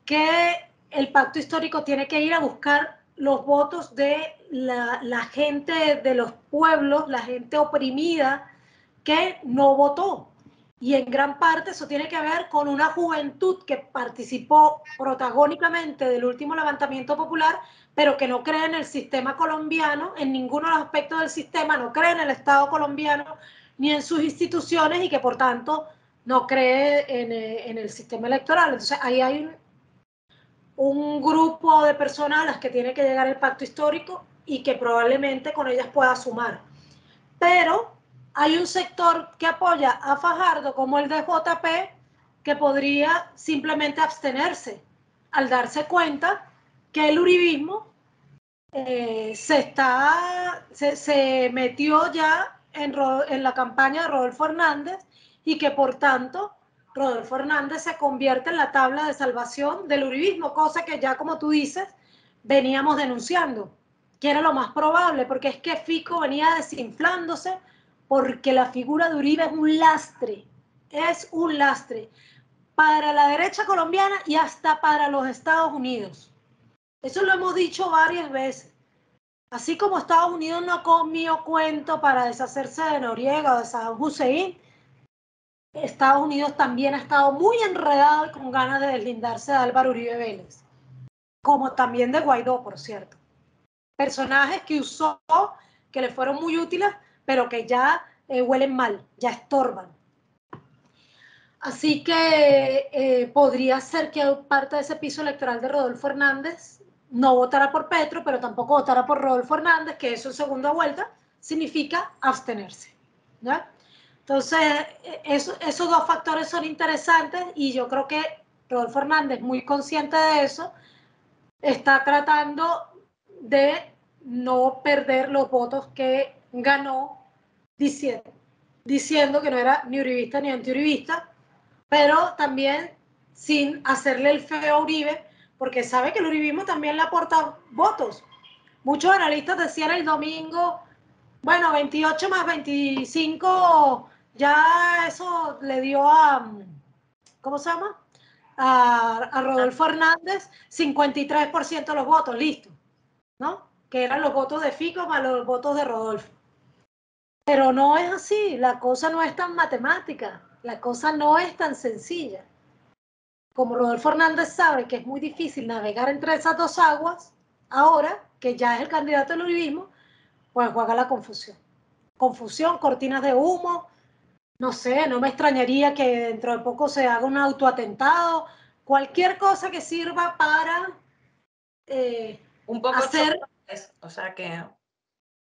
que el pacto histórico tiene que ir a buscar los votos de la gente de los pueblos, la gente oprimida que no votó. Y en gran parte eso tiene que ver con una juventud que participó protagónicamente del último levantamiento popular, pero que no cree en el sistema colombiano, en ninguno de los aspectos del sistema, no cree en el Estado colombiano ni en sus instituciones, y que por tanto no cree en el sistema electoral. Entonces ahí hay un grupo de personas a las que tiene que llegar el pacto histórico y que probablemente con ellas pueda sumar. Pero hay un sector que apoya a Fajardo, como el de JP, que podría simplemente abstenerse al darse cuenta que el uribismo se metió ya en la campaña de Rodolfo Hernández, y que por tanto Rodolfo Hernández se convierte en la tabla de salvación del uribismo, cosa que ya, como tú dices, veníamos denunciando, que era lo más probable, porque es que Fico venía desinflándose, porque la figura de Uribe es un lastre para la derecha colombiana y hasta para los Estados Unidos. Eso lo hemos dicho varias veces. Así como Estados Unidos no comió cuento para deshacerse de Noriega o de Saddam Hussein, Estados Unidos también ha estado muy enredado y con ganas de deslindarse de Álvaro Uribe Vélez, como también de Guaidó, por cierto. Personajes que usó, que le fueron muy útiles, pero que ya huelen mal, ya estorban. Así que podría ser que parte de ese piso electoral de Rodolfo Hernández no votará por Petro, pero tampoco votará por Rodolfo Hernández, que eso en segunda vuelta significa abstenerse, ¿no? Entonces, esos dos factores son interesantes y yo creo que Rodolfo Hernández, muy consciente de eso, está tratando de no perder los votos que ganó diciendo que no era ni uribista ni antiuribista, pero también sin hacerle el feo a Uribe, porque sabe que el uribismo también le aporta votos. Muchos analistas decían el domingo, bueno, 28 más 25, ya eso le dio a, ¿cómo se llama? A Rodolfo Hernández 53% de los votos, listo, ¿no? Que eran los votos de Fico más los votos de Rodolfo. Pero no es así, la cosa no es tan matemática, la cosa no es tan sencilla. Como Rodolfo Hernández sabe que es muy difícil navegar entre esas dos aguas, ahora que ya es el candidato del uribismo, pues juega la confusión. Confusión, cortinas de humo, no sé, no me extrañaría que dentro de poco se haga un autoatentado, cualquier cosa que sirva para un poco hacer, o sea que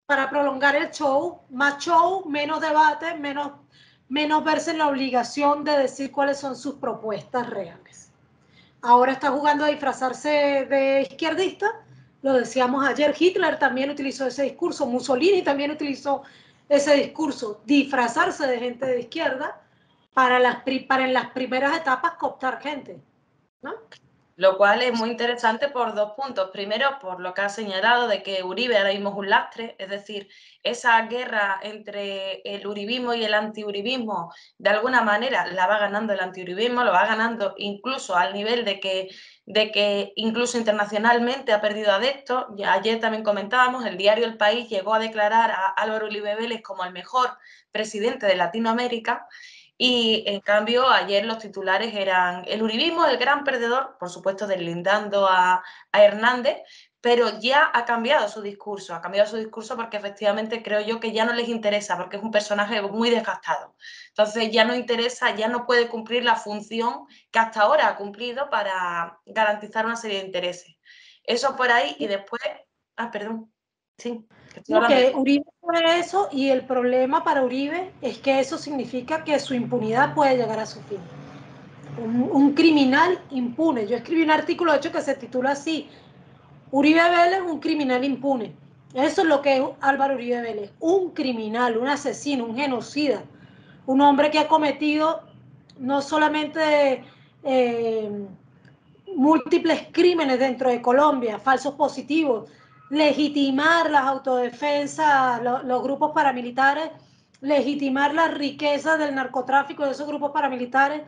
para prolongar el show, menos debate, menos verse en la obligación de decir cuáles son sus propuestas reales. Ahora está jugando a disfrazarse de izquierdista, lo decíamos ayer, Hitler también utilizó ese discurso, Mussolini también utilizó ese discurso, disfrazarse de gente de izquierda para en las primeras etapas cooptar gente, ¿no? Lo cual es muy interesante por dos puntos. Primero, por lo que ha señalado de que Uribe ahora mismo es un lastre, es decir, esa guerra entre el uribismo y el antiuribismo, de alguna manera la va ganando el antiuribismo, lo va ganando incluso al nivel de que incluso internacionalmente ha perdido adeptos. Ayer también comentábamos, el diario El País llegó a declarar a Álvaro Uribe Vélez como el mejor presidente de Latinoamérica. Y en cambio ayer los titulares eran el uribismo, el gran perdedor, por supuesto deslindando a Hernández, pero ya ha cambiado su discurso porque efectivamente creo yo que ya no les interesa, porque es un personaje muy desgastado. Entonces ya no interesa, ya no puede cumplir la función que hasta ahora ha cumplido para garantizar una serie de intereses. Eso por ahí y después... perdón. Sí. Que Uribe fue eso y el problema para Uribe es que eso significa que su impunidad puede llegar a su fin. Un criminal impune. Yo escribí un artículo, de hecho, que se titula así, Uribe Vélez, un criminal impune. Eso es lo que es Álvaro Uribe Vélez, un criminal, un asesino, un genocida, un hombre que ha cometido no solamente múltiples crímenes dentro de Colombia, falsos positivos, legitimar las autodefensas, los grupos paramilitares, legitimar las riquezas del narcotráfico de esos grupos paramilitares,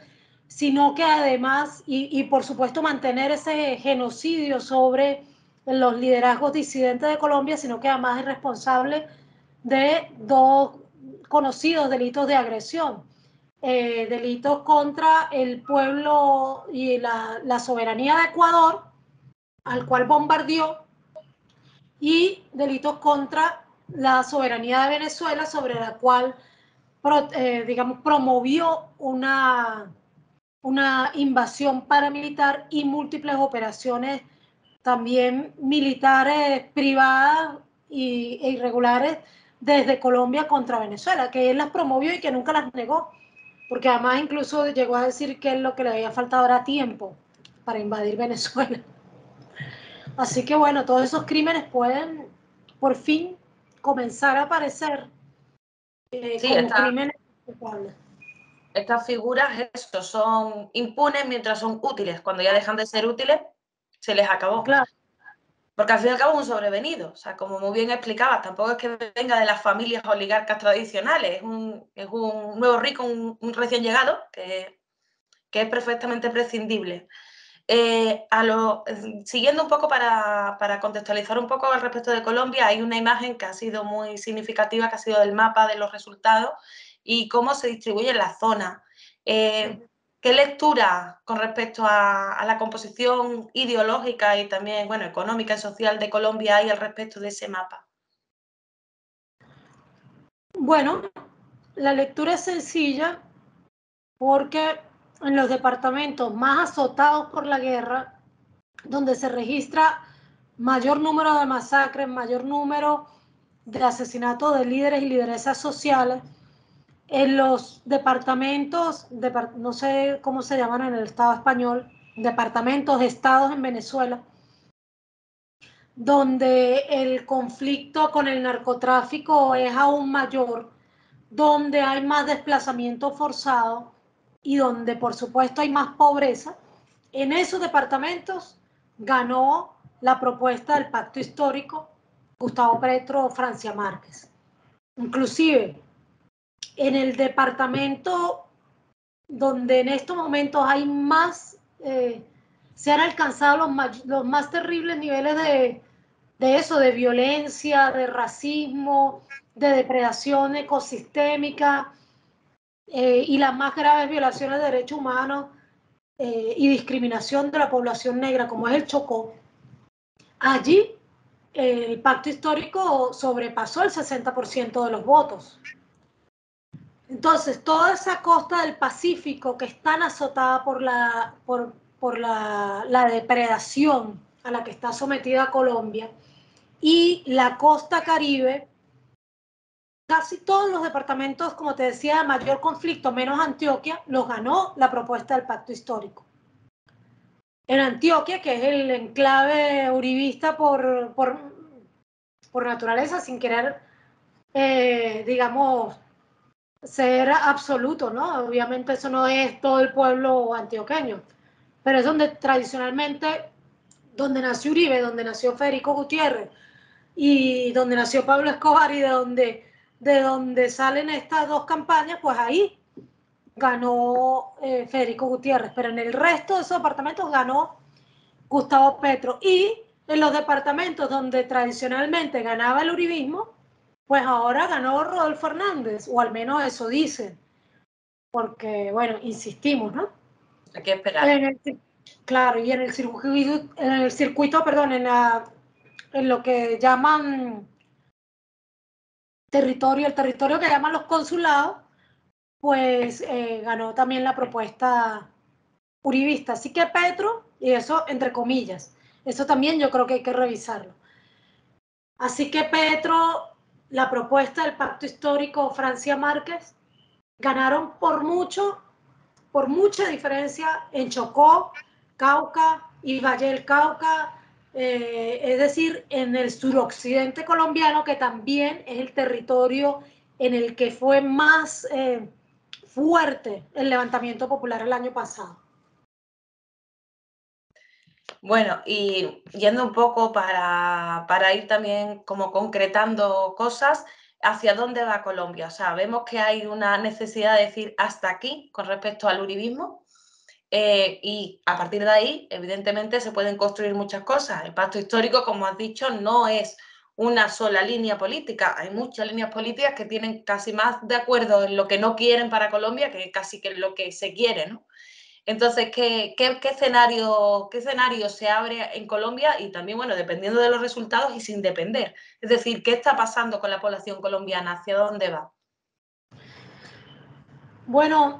sino que además, y por supuesto mantener ese genocidio sobre los liderazgos disidentes de Colombia, sino que además es responsable de dos conocidos delitos de agresión. Delitos contra el pueblo y la soberanía de Ecuador, al cual bombardeó, y delitos contra la soberanía de Venezuela, sobre la cual, digamos, promovió una invasión paramilitar y múltiples operaciones también militares privadas e irregulares desde Colombia contra Venezuela, que él las promovió y que nunca las negó, porque además incluso llegó a decir que lo que le había faltado era tiempo para invadir Venezuela. Así que bueno, todos esos crímenes pueden por fin comenzar a aparecer como crímenes culpables. Estas figuras son impunes mientras son útiles. Cuando ya dejan de ser útiles, se les acabó. Claro. Porque al fin y al cabo es un sobrevenido. O sea, como muy bien explicabas, tampoco es que venga de las familias oligarcas tradicionales. Es un nuevo rico, un recién llegado, que es perfectamente prescindible. Siguiendo un poco para contextualizar un poco al respecto de Colombia, hay una imagen que ha sido muy significativa, que ha sido del mapa de los resultados y cómo se distribuye la zona. ¿Qué lectura con respecto a la composición ideológica y también, bueno, económica y social de Colombia hay al respecto de ese mapa? Bueno, la lectura es sencilla porque en los departamentos más azotados por la guerra, donde se registra mayor número de masacres, mayor número de asesinatos de líderes y lideresas sociales en los departamentos, no sé cómo se llaman en el Estado español, departamentos, estados en Venezuela, donde el conflicto con el narcotráfico es aún mayor, donde hay más desplazamiento forzado y donde por supuesto hay más pobreza. En esos departamentos ganó la propuesta del pacto histórico Gustavo Petro o Francia Márquez. Inclusive en el departamento donde en estos momentos hay más, se han alcanzado los más terribles niveles de violencia, de racismo, de depredación ecosistémica y las más graves violaciones de derechos humanos y discriminación de la población negra, como es el Chocó. Allí el pacto histórico sobrepasó el 60% de los votos. Entonces, toda esa costa del Pacífico que es tan azotada por la depredación a la que está sometida Colombia, y la costa Caribe, casi todos los departamentos, como te decía, de mayor conflicto, menos Antioquia, los ganó la propuesta del pacto histórico. En Antioquia, que es el enclave uribista por naturaleza, sin querer, digamos, ser absoluto, ¿no? Obviamente eso no es todo el pueblo antioqueño, pero es donde tradicionalmente, donde nació Uribe, donde nació Federico Gutiérrez y donde nació Pablo Escobar y de donde salen estas dos campañas, pues ahí ganó Federico Gutiérrez, pero en el resto de esos departamentos ganó Gustavo Petro, y en los departamentos donde tradicionalmente ganaba el uribismo, pues ahora ganó Rodolfo Hernández, o al menos eso dicen, porque, bueno, insistimos, ¿no? Hay que esperar. Claro, y en el circuito, perdón, en lo que llaman territorio, el territorio que llaman los consulados, pues ganó también la propuesta uribista. Así que Petro, y eso entre comillas, eso también yo creo que hay que revisarlo. Así que Petro, la propuesta del pacto histórico Francia Márquez, ganaron por mucha diferencia en Chocó, Cauca y Valle del Cauca, es decir, en el suroccidente colombiano, que también es el territorio en el que fue más fuerte el levantamiento popular el año pasado. Bueno, y yendo un poco para ir también como concretando cosas, ¿hacia dónde va Colombia? O sea, vemos que hay una necesidad de decir hasta aquí con respecto al uribismo, y a partir de ahí, evidentemente, se pueden construir muchas cosas. El pacto histórico, como has dicho, no es una sola línea política. Hay muchas líneas políticas que tienen casi más de acuerdo en lo que no quieren para Colombia que casi que en lo que se quiere, ¿no? Entonces, ¿qué escenario se abre en Colombia? Y también, bueno, dependiendo de los resultados y sin depender. Es decir, ¿qué está pasando con la población colombiana? ¿Hacia dónde va? Bueno,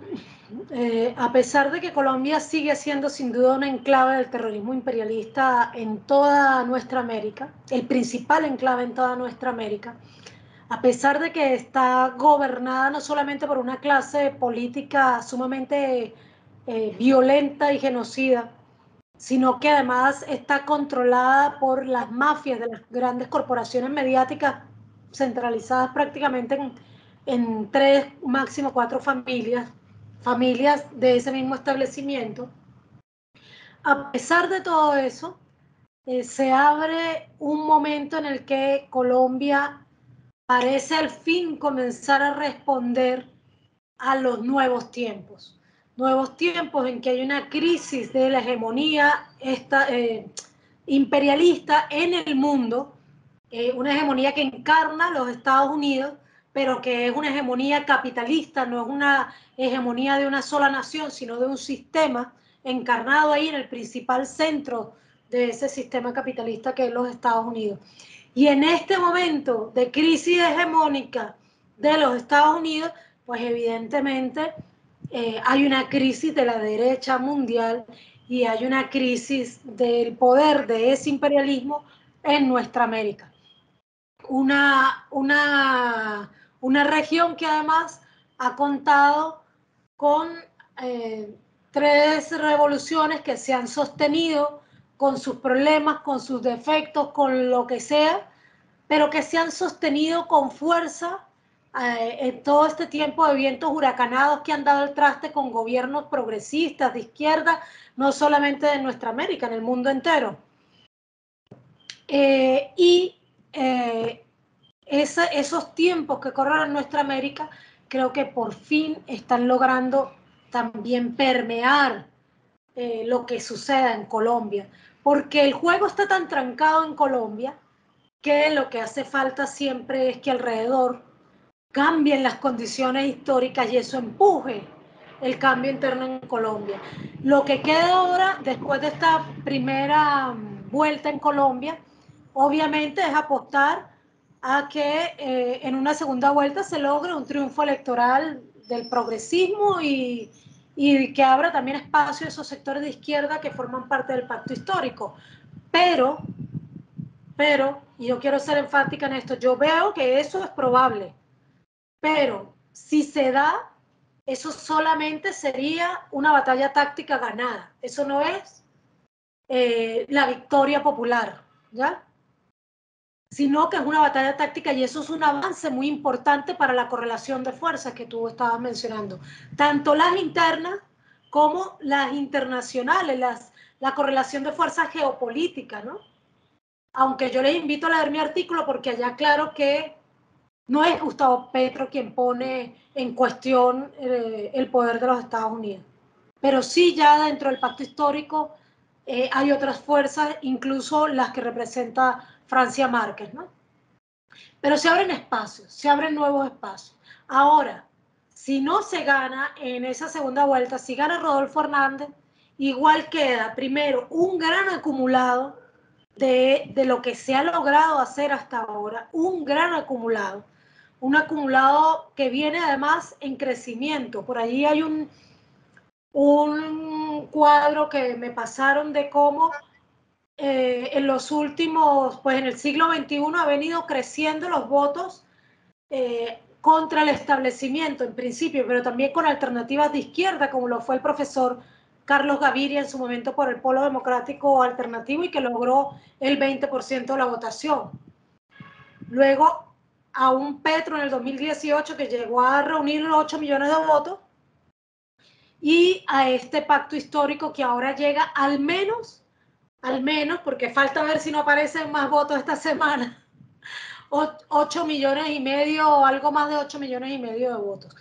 a pesar de que Colombia sigue siendo sin duda un enclave del terrorismo imperialista en toda nuestra América, el principal enclave en toda nuestra América, a pesar de que está gobernada no solamente por una clase política sumamente violenta y genocida, sino que además está controlada por las mafias de las grandes corporaciones mediáticas centralizadas prácticamente en 3, máximo 4 familias de ese mismo establecimiento. A pesar de todo eso, se abre un momento en el que Colombia parece al fin comenzar a responder a los nuevos tiempos en que hay una crisis de la hegemonía imperialista en el mundo, una hegemonía que encarna los Estados Unidos, pero que es una hegemonía capitalista, no es una hegemonía de una sola nación, sino de un sistema encarnado ahí en el principal centro de ese sistema capitalista que es los Estados Unidos. Y en este momento de crisis hegemónica de los Estados Unidos, pues evidentemente hay una crisis de la derecha mundial y hay una crisis del poder de ese imperialismo en nuestra América. Una región que además ha contado con 3 revoluciones que se han sostenido con sus problemas, con sus defectos, con lo que sea, pero que se han sostenido con fuerza en todo este tiempo de vientos huracanados que han dado el traste con gobiernos progresistas de izquierda, no solamente de nuestra América, en el mundo entero. Esos tiempos que corren en nuestra América, creo que por fin están logrando también permear lo que suceda en Colombia, porque el juego está tan trancado en Colombia que lo que hace falta siempre es que alrededor cambien las condiciones históricas y eso empuje el cambio interno en Colombia. Lo que queda ahora, después de esta primera vuelta en Colombia, obviamente es apostar a que en una segunda vuelta se logre un triunfo electoral del progresismo y que abra también espacio a esos sectores de izquierda que forman parte del pacto histórico. Pero, y yo quiero ser enfática en esto, yo veo que eso es probable, pero si se da, eso solamente sería una batalla táctica ganada. Eso no es la victoria popular, ¿ya? Sino que es una batalla táctica y eso es un avance muy importante para la correlación de fuerzas que tú estabas mencionando. Tanto las internas como las internacionales, la correlación de fuerzas geopolíticas, ¿no? Aunque yo les invito a leer mi artículo porque allá claro que no es Gustavo Petro quien pone en cuestión el poder de los Estados Unidos. Pero sí ya dentro del pacto histórico hay otras fuerzas, incluso las que representa Francia Márquez, ¿no? Pero se abren espacios, se abren nuevos espacios. Ahora, si no se gana en esa segunda vuelta, si gana Rodolfo Hernández, igual queda primero un gran acumulado de lo que se ha logrado hacer hasta ahora, un gran acumulado, un acumulado que viene además en crecimiento. Por ahí hay un cuadro que me pasaron de cómo en los últimos, pues en el siglo XXI ha venido creciendo los votos contra el establecimiento en principio, pero también con alternativas de izquierda, como lo fue el profesor Carlos Gaviria en su momento por el Polo Democrático Alternativo y que logró el 20% de la votación. Luego a un Petro en el 2018 que llegó a reunir los 8 millones de votos y a este pacto histórico que ahora llega al menos, porque falta ver si no aparecen más votos esta semana, 8 millones y medio o algo más de 8 millones y medio de votos.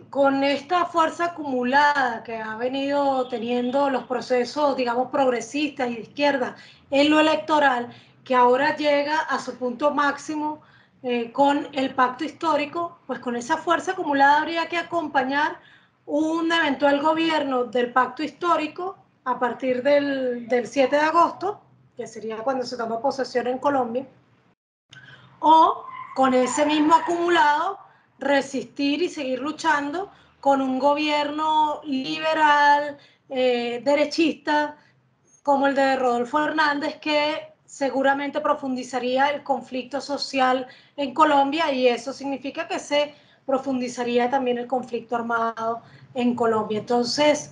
Con esta fuerza acumulada que ha venido teniendo los procesos, digamos, progresistas y de izquierda en lo electoral, que ahora llega a su punto máximo con el pacto histórico, pues con esa fuerza acumulada habría que acompañar un eventual gobierno del pacto histórico a partir del 7 de agosto, que sería cuando se toma posesión en Colombia, o con ese mismo acumulado resistir y seguir luchando con un gobierno liberal, derechista, como el de Rodolfo Hernández, que seguramente profundizaría el conflicto social en Colombia y eso significa que se profundizaría también el conflicto armado en Colombia. Entonces,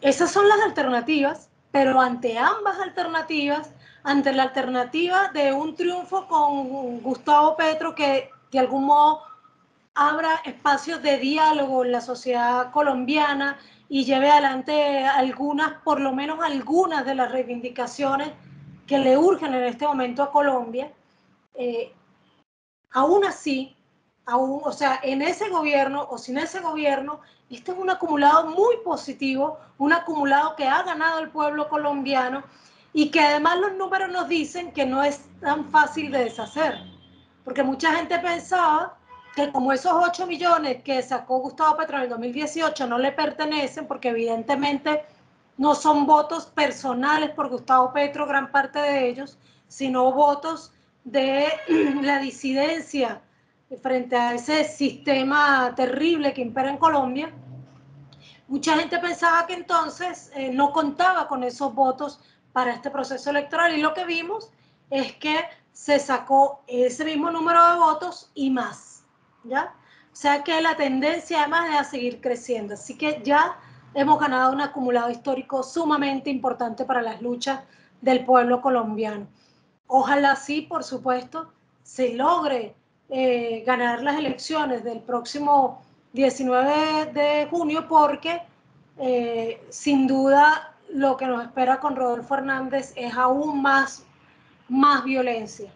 esas son las alternativas, pero ante ambas alternativas, ante la alternativa de un triunfo con Gustavo Petro que de algún modo abra espacios de diálogo en la sociedad colombiana y lleve adelante algunas, por lo menos algunas de las reivindicaciones que le urgen en este momento a Colombia, aún así, o sea, en ese gobierno o sin ese gobierno, este es un acumulado muy positivo, un acumulado que ha ganado el pueblo colombiano y que además los números nos dicen que no es tan fácil de deshacer, porque mucha gente pensaba que como esos 8 millones que sacó Gustavo Petro en el 2018 no le pertenecen, porque evidentemente no son votos personales por Gustavo Petro, gran parte de ellos, sino votos de la disidencia frente a ese sistema terrible que impera en Colombia. Mucha gente pensaba que entonces no contaba con esos votos para este proceso electoral y lo que vimos es que se sacó ese mismo número de votos y más, ¿ya? O sea que la tendencia además es a seguir creciendo. Así que ya hemos ganado un acumulado histórico sumamente importante para las luchas del pueblo colombiano. Ojalá sí, por supuesto, se logre ganar las elecciones del próximo 19 de junio, porque sin duda lo que nos espera con Rodolfo Hernández es aún más violencia.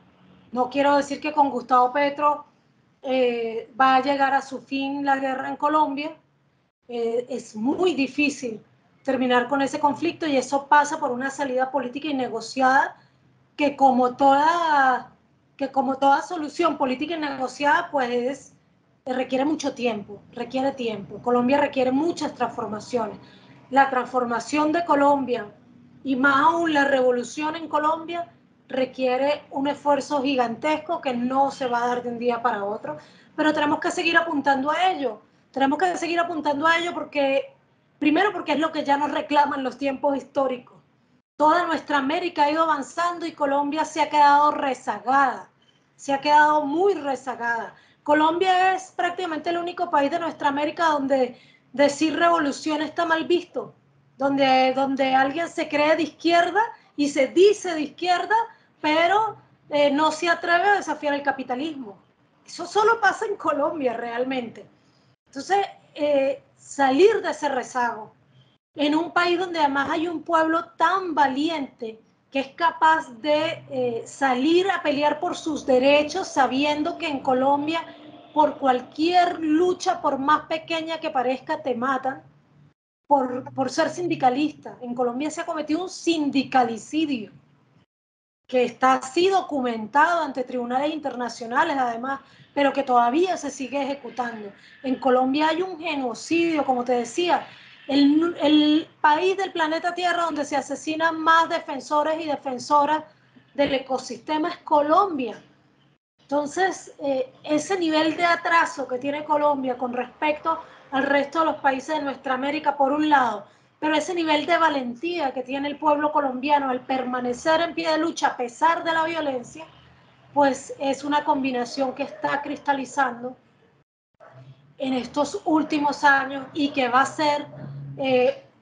No quiero decir que con Gustavo Petro va a llegar a su fin la guerra en Colombia. Es muy difícil terminar con ese conflicto y eso pasa por una salida política y negociada que como toda solución política y negociada, pues requiere mucho tiempo, requiere tiempo. Colombia requiere muchas transformaciones. La transformación de Colombia y más aún la revolución en Colombia requiere un esfuerzo gigantesco que no se va a dar de un día para otro, pero tenemos que seguir apuntando a ello. Tenemos que seguir apuntando a ello porque, primero, porque es lo que ya nos reclaman los tiempos históricos. Toda nuestra América ha ido avanzando y Colombia se ha quedado rezagada, se ha quedado muy rezagada. Colombia es prácticamente el único país de nuestra América donde decir revolución está mal visto, donde alguien se cree de izquierda y se dice de izquierda, pero no se atreve a desafiar el capitalismo. Eso solo pasa en Colombia realmente. Entonces, salir de ese rezago en un país donde además hay un pueblo tan valiente que es capaz de salir a pelear por sus derechos, sabiendo que en Colombia por cualquier lucha, por más pequeña que parezca, te matan por ser sindicalista. En Colombia se ha cometido un sindicalicidio que está así documentado ante tribunales internacionales además, pero que todavía se sigue ejecutando. En Colombia hay un genocidio, como te decía, el país del planeta Tierra donde se asesinan más defensores y defensoras del ecosistema es Colombia. Entonces, ese nivel de atraso que tiene Colombia con respecto al resto de los países de nuestra América, por un lado, pero ese nivel de valentía que tiene el pueblo colombiano al permanecer en pie de lucha a pesar de la violencia, pues es una combinación que está cristalizando en estos últimos años y que va a ser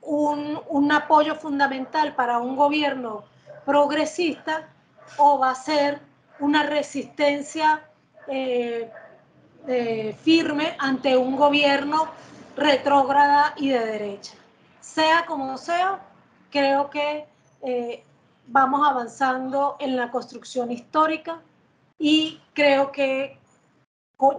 un apoyo fundamental para un gobierno progresista, o va a ser una resistencia firme ante un gobierno retrógrada y de derecha. Sea como sea, creo que vamos avanzando en la construcción histórica y creo que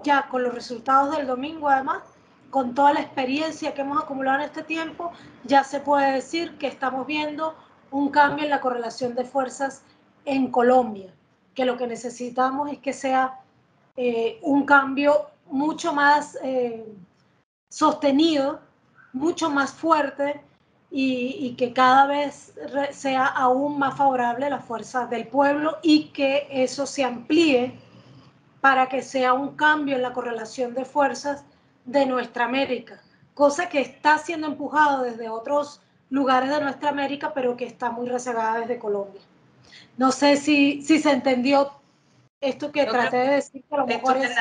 ya con los resultados del domingo, además, con toda la experiencia que hemos acumulado en este tiempo, ya se puede decir que estamos viendo un cambio en la correlación de fuerzas en Colombia, que lo que necesitamos es que sea un cambio mucho más sostenido, mucho más fuerte y que cada vez sea aún más favorable a las fuerzas del pueblo y que eso se amplíe para que sea un cambio en la correlación de fuerzas de nuestra América, cosa que está siendo empujado desde otros lugares de nuestra América, pero que está muy rezagada desde Colombia. No sé si se entendió esto que traté de decir, que a lo mejor es...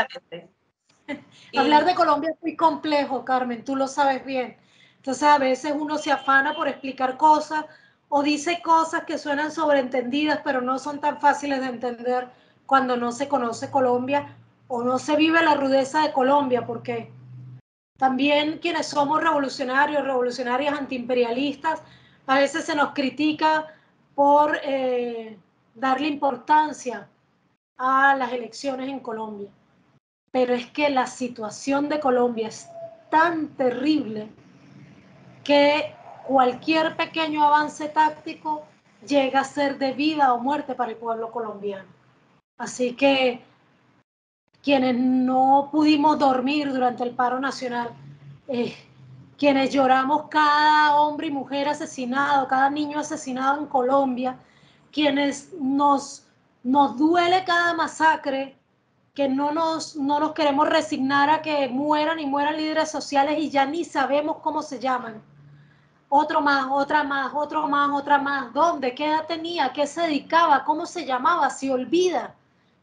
Hablar de Colombia es muy complejo, Carmen, tú lo sabes bien. Entonces a veces uno se afana por explicar cosas o dice cosas que suenan sobreentendidas, pero no son tan fáciles de entender cuando no se conoce Colombia o no se vive la rudeza de Colombia, porque también quienes somos revolucionarios, revolucionarias antiimperialistas, a veces se nos critica por darle importancia a las elecciones en Colombia. Pero es que la situación de Colombia es tan terrible que cualquier pequeño avance táctico llega a ser de vida o muerte para el pueblo colombiano. Así que quienes no pudimos dormir durante el paro nacional, quienes lloramos cada hombre y mujer asesinado, cada niño asesinado en Colombia, quienes nos duele cada masacre, que no nos queremos resignar a que mueran y mueran líderes sociales y ya ni sabemos cómo se llaman. otro más, otra más, otro más, otra más. ¿Dónde? ¿Qué edad tenía? ¿Qué se dedicaba? ¿Cómo se llamaba? Se olvida.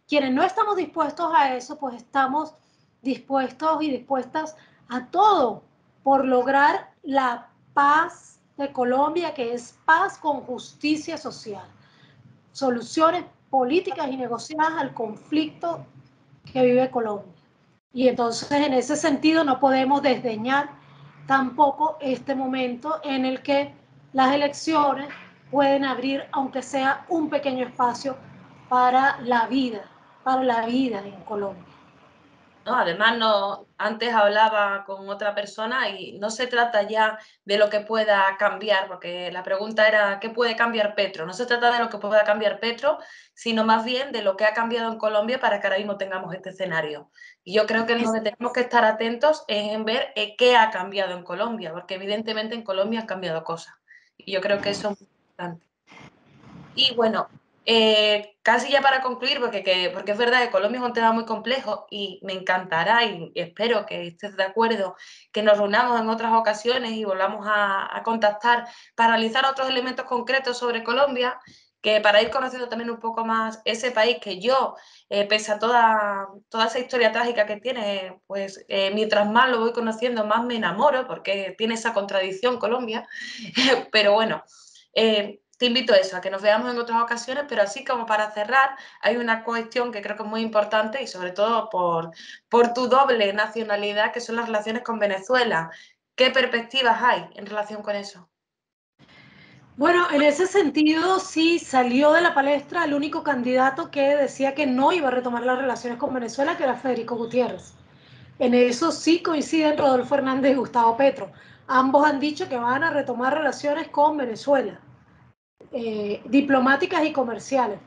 Quienes no estamos dispuestos a eso, pues estamos dispuestos y dispuestas a todo por lograr la paz de Colombia, que es paz con justicia social, soluciones políticas y negociadas al conflicto que vive Colombia. Y entonces en ese sentido no podemos desdeñar tampoco este momento en el que las elecciones pueden abrir, aunque sea un pequeño espacio para la vida en Colombia. ¿No? Además, antes hablaba con otra persona y no se trata ya de lo que pueda cambiar, porque la pregunta era ¿qué puede cambiar Petro? No se trata de lo que pueda cambiar Petro, sino más bien de lo que ha cambiado en Colombia para que ahora mismo tengamos este escenario. Y yo creo que lo que tenemos que estar atentos es en ver qué ha cambiado en Colombia, porque evidentemente en Colombia han cambiado cosas. Y yo creo que eso es muy importante. Y bueno, casi ya para concluir, porque es verdad que Colombia es un tema muy complejo y me encantará y espero que estés de acuerdo que nos reunamos en otras ocasiones y volvamos a contactar para analizar otros elementos concretos sobre Colombia, que para ir conociendo también un poco más ese país que yo, pese a toda esa historia trágica que tiene, pues mientras más lo voy conociendo, más me enamoro, porque tiene esa contradicción Colombia, pero bueno. Te invito a eso, a que nos veamos en otras ocasiones, pero así como para cerrar, hay una cuestión que creo que es muy importante y sobre todo por tu doble nacionalidad, que son las relaciones con Venezuela. ¿Qué perspectivas hay en relación con eso? Bueno, en ese sentido sí salió de la palestra el único candidato que decía que no iba a retomar las relaciones con Venezuela, que era Federico Gutiérrez. En eso sí coinciden Rodolfo Hernández y Gustavo Petro. Ambos han dicho que van a retomar relaciones con Venezuela, diplomáticas y comerciales.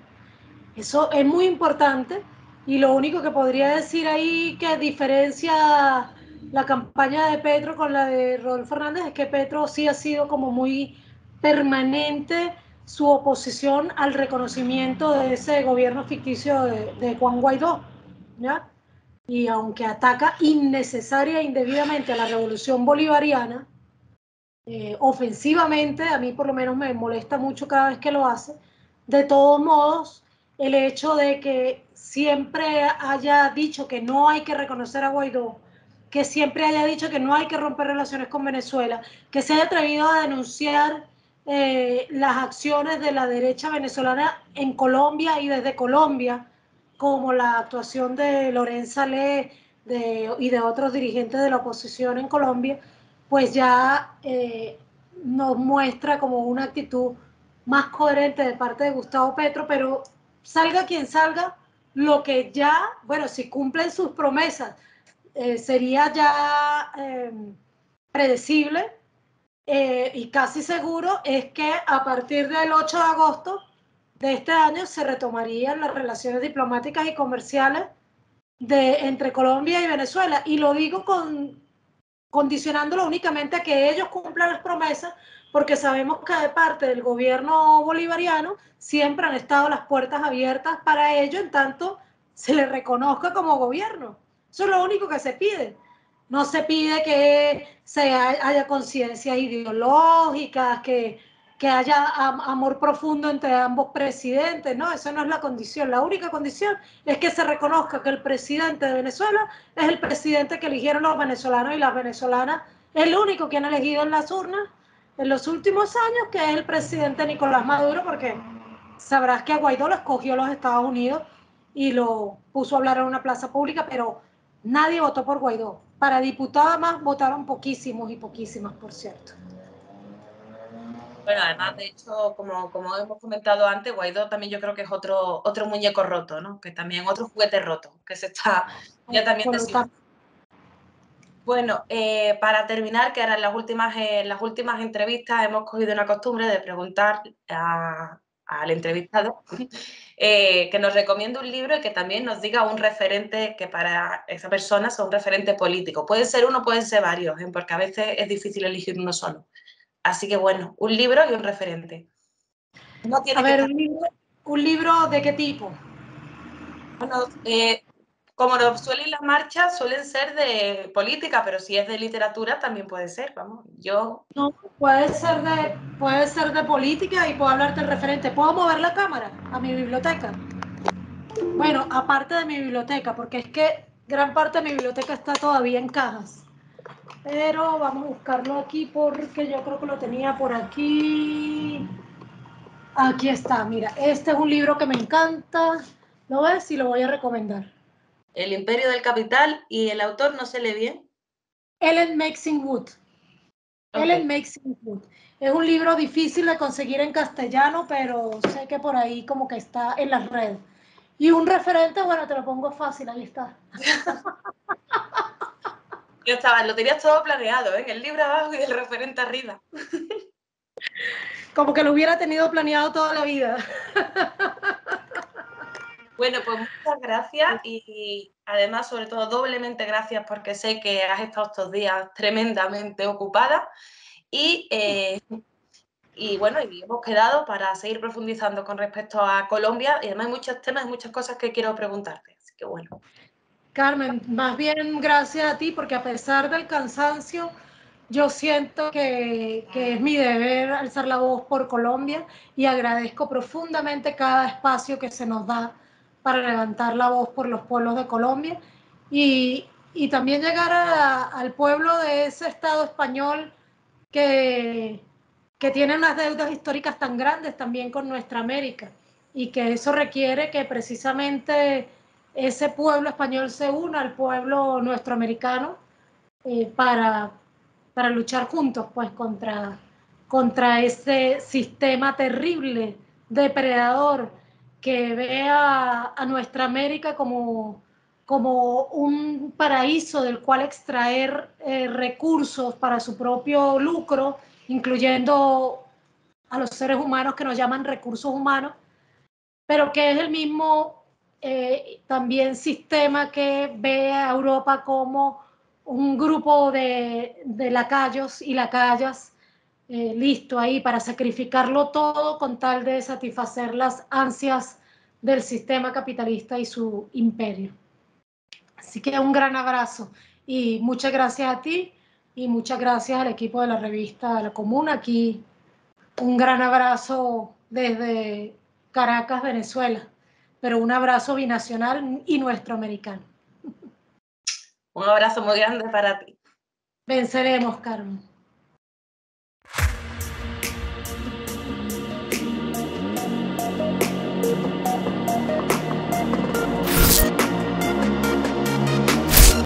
Eso es muy importante y lo único que podría decir ahí que diferencia la campaña de Petro con la de Rodolfo Hernández es que Petro sí ha sido como muy permanente su oposición al reconocimiento de ese gobierno ficticio de Juan Guaidó, ¿ya? Y aunque ataca innecesaria e indebidamente a la revolución bolivariana, ofensivamente, a mí por lo menos me molesta mucho cada vez que lo hace, de todos modos, el hecho de que siempre haya dicho que no hay que reconocer a Guaidó, que siempre haya dicho que no hay que romper relaciones con Venezuela, que se haya atrevido a denunciar las acciones de la derecha venezolana en Colombia y desde Colombia, como la actuación de Lorenza Le y de otros dirigentes de la oposición en Colombia, pues ya nos muestra como una actitud más coherente de parte de Gustavo Petro, pero salga quien salga, lo que ya, bueno, si cumplen sus promesas, sería ya predecible y casi seguro es que a partir del 8 de agosto de este año se retomarían las relaciones diplomáticas y comerciales entre Colombia y Venezuela. Y lo digo condicionándolo únicamente a que ellos cumplan las promesas, porque sabemos que de parte del gobierno bolivariano siempre han estado las puertas abiertas para ello, en tanto se les reconozca como gobierno. Eso es lo único que se pide. No se pide que haya conciencias ideológicas, que haya amor profundo entre ambos presidentes. No, eso no es la condición. La única condición es que se reconozca que el presidente de Venezuela es el presidente que eligieron los venezolanos y las venezolanas, el único que han elegido en las urnas en los últimos años, que es el presidente Nicolás Maduro, porque sabrás que a Guaidó lo escogió los Estados Unidos y lo puso a hablar en una plaza pública, pero nadie votó por Guaidó. Para diputada más votaron poquísimos y poquísimas, por cierto. Bueno, además, de hecho, como hemos comentado antes, Guaidó también yo creo que es otro muñeco roto, ¿no? Que también otro juguete roto, que se está ya también desigualando. Bueno, para terminar, que ahora en las últimas entrevistas hemos cogido una costumbre de preguntar al entrevistado que nos recomiende un libro y que también nos diga un referente que para esa persona sea un referente político. Puede ser uno, pueden ser varios, porque a veces es difícil elegir uno solo. Así que bueno, un libro y un referente. No tiene a ver, ¿un libro de qué tipo? Bueno, Como nos suelen las marchas, suelen ser de política, pero si es de literatura también puede ser, vamos. Yo... No, puede ser de política y puedo hablarte del referente. ¿Puedo mover la cámara a mi biblioteca? Bueno, aparte de mi biblioteca, porque es que gran parte de mi biblioteca está todavía en cajas. Pero vamos a buscarlo aquí porque yo creo que lo tenía por aquí. Aquí está, mira, este es un libro que me encanta. ¿Lo ves? Y lo voy a recomendar. El Imperio del Capital, y el autor no se lee bien. Ellen Maxine-Wood. Okay. Ellen Maxine-Wood. Es un libro difícil de conseguir en castellano, pero sé que por ahí como que está en las redes. Y un referente, bueno, te lo pongo fácil, ahí está. Yo estaba, lo tenías todo planeado, ¿eh? El libro abajo y el referente arriba. Como que lo hubiera tenido planeado toda la vida. Bueno, pues muchas gracias y además, sobre todo, doblemente gracias porque sé que has estado estos días tremendamente ocupada y bueno, y hemos quedado para seguir profundizando con respecto a Colombia y además hay muchos temas y muchas cosas que quiero preguntarte, así que bueno. Carmen, más bien gracias a ti porque a pesar del cansancio, yo siento que es mi deber alzar la voz por Colombia y agradezco profundamente cada espacio que se nos da para levantar la voz por los pueblos de Colombia y también llegar al pueblo de ese Estado español que tiene unas deudas históricas tan grandes también con nuestra América y que eso requiere que precisamente ese pueblo español se una al pueblo nuestro americano para luchar juntos pues contra ese sistema terrible, depredador, que ve a nuestra América como un paraíso del cual extraer recursos para su propio lucro, incluyendo a los seres humanos que nos llaman recursos humanos, pero que es el mismo también sistema que ve a Europa como un grupo de lacayos y lacayas listo ahí para sacrificarlo todo con tal de satisfacer las ansias del sistema capitalista y su imperio. Así que un gran abrazo y muchas gracias a ti y muchas gracias al equipo de la revista La Comuna. Aquí un gran abrazo desde Caracas, Venezuela, pero un abrazo binacional y nuestro americano. Un abrazo muy grande para ti. Venceremos, Carmen.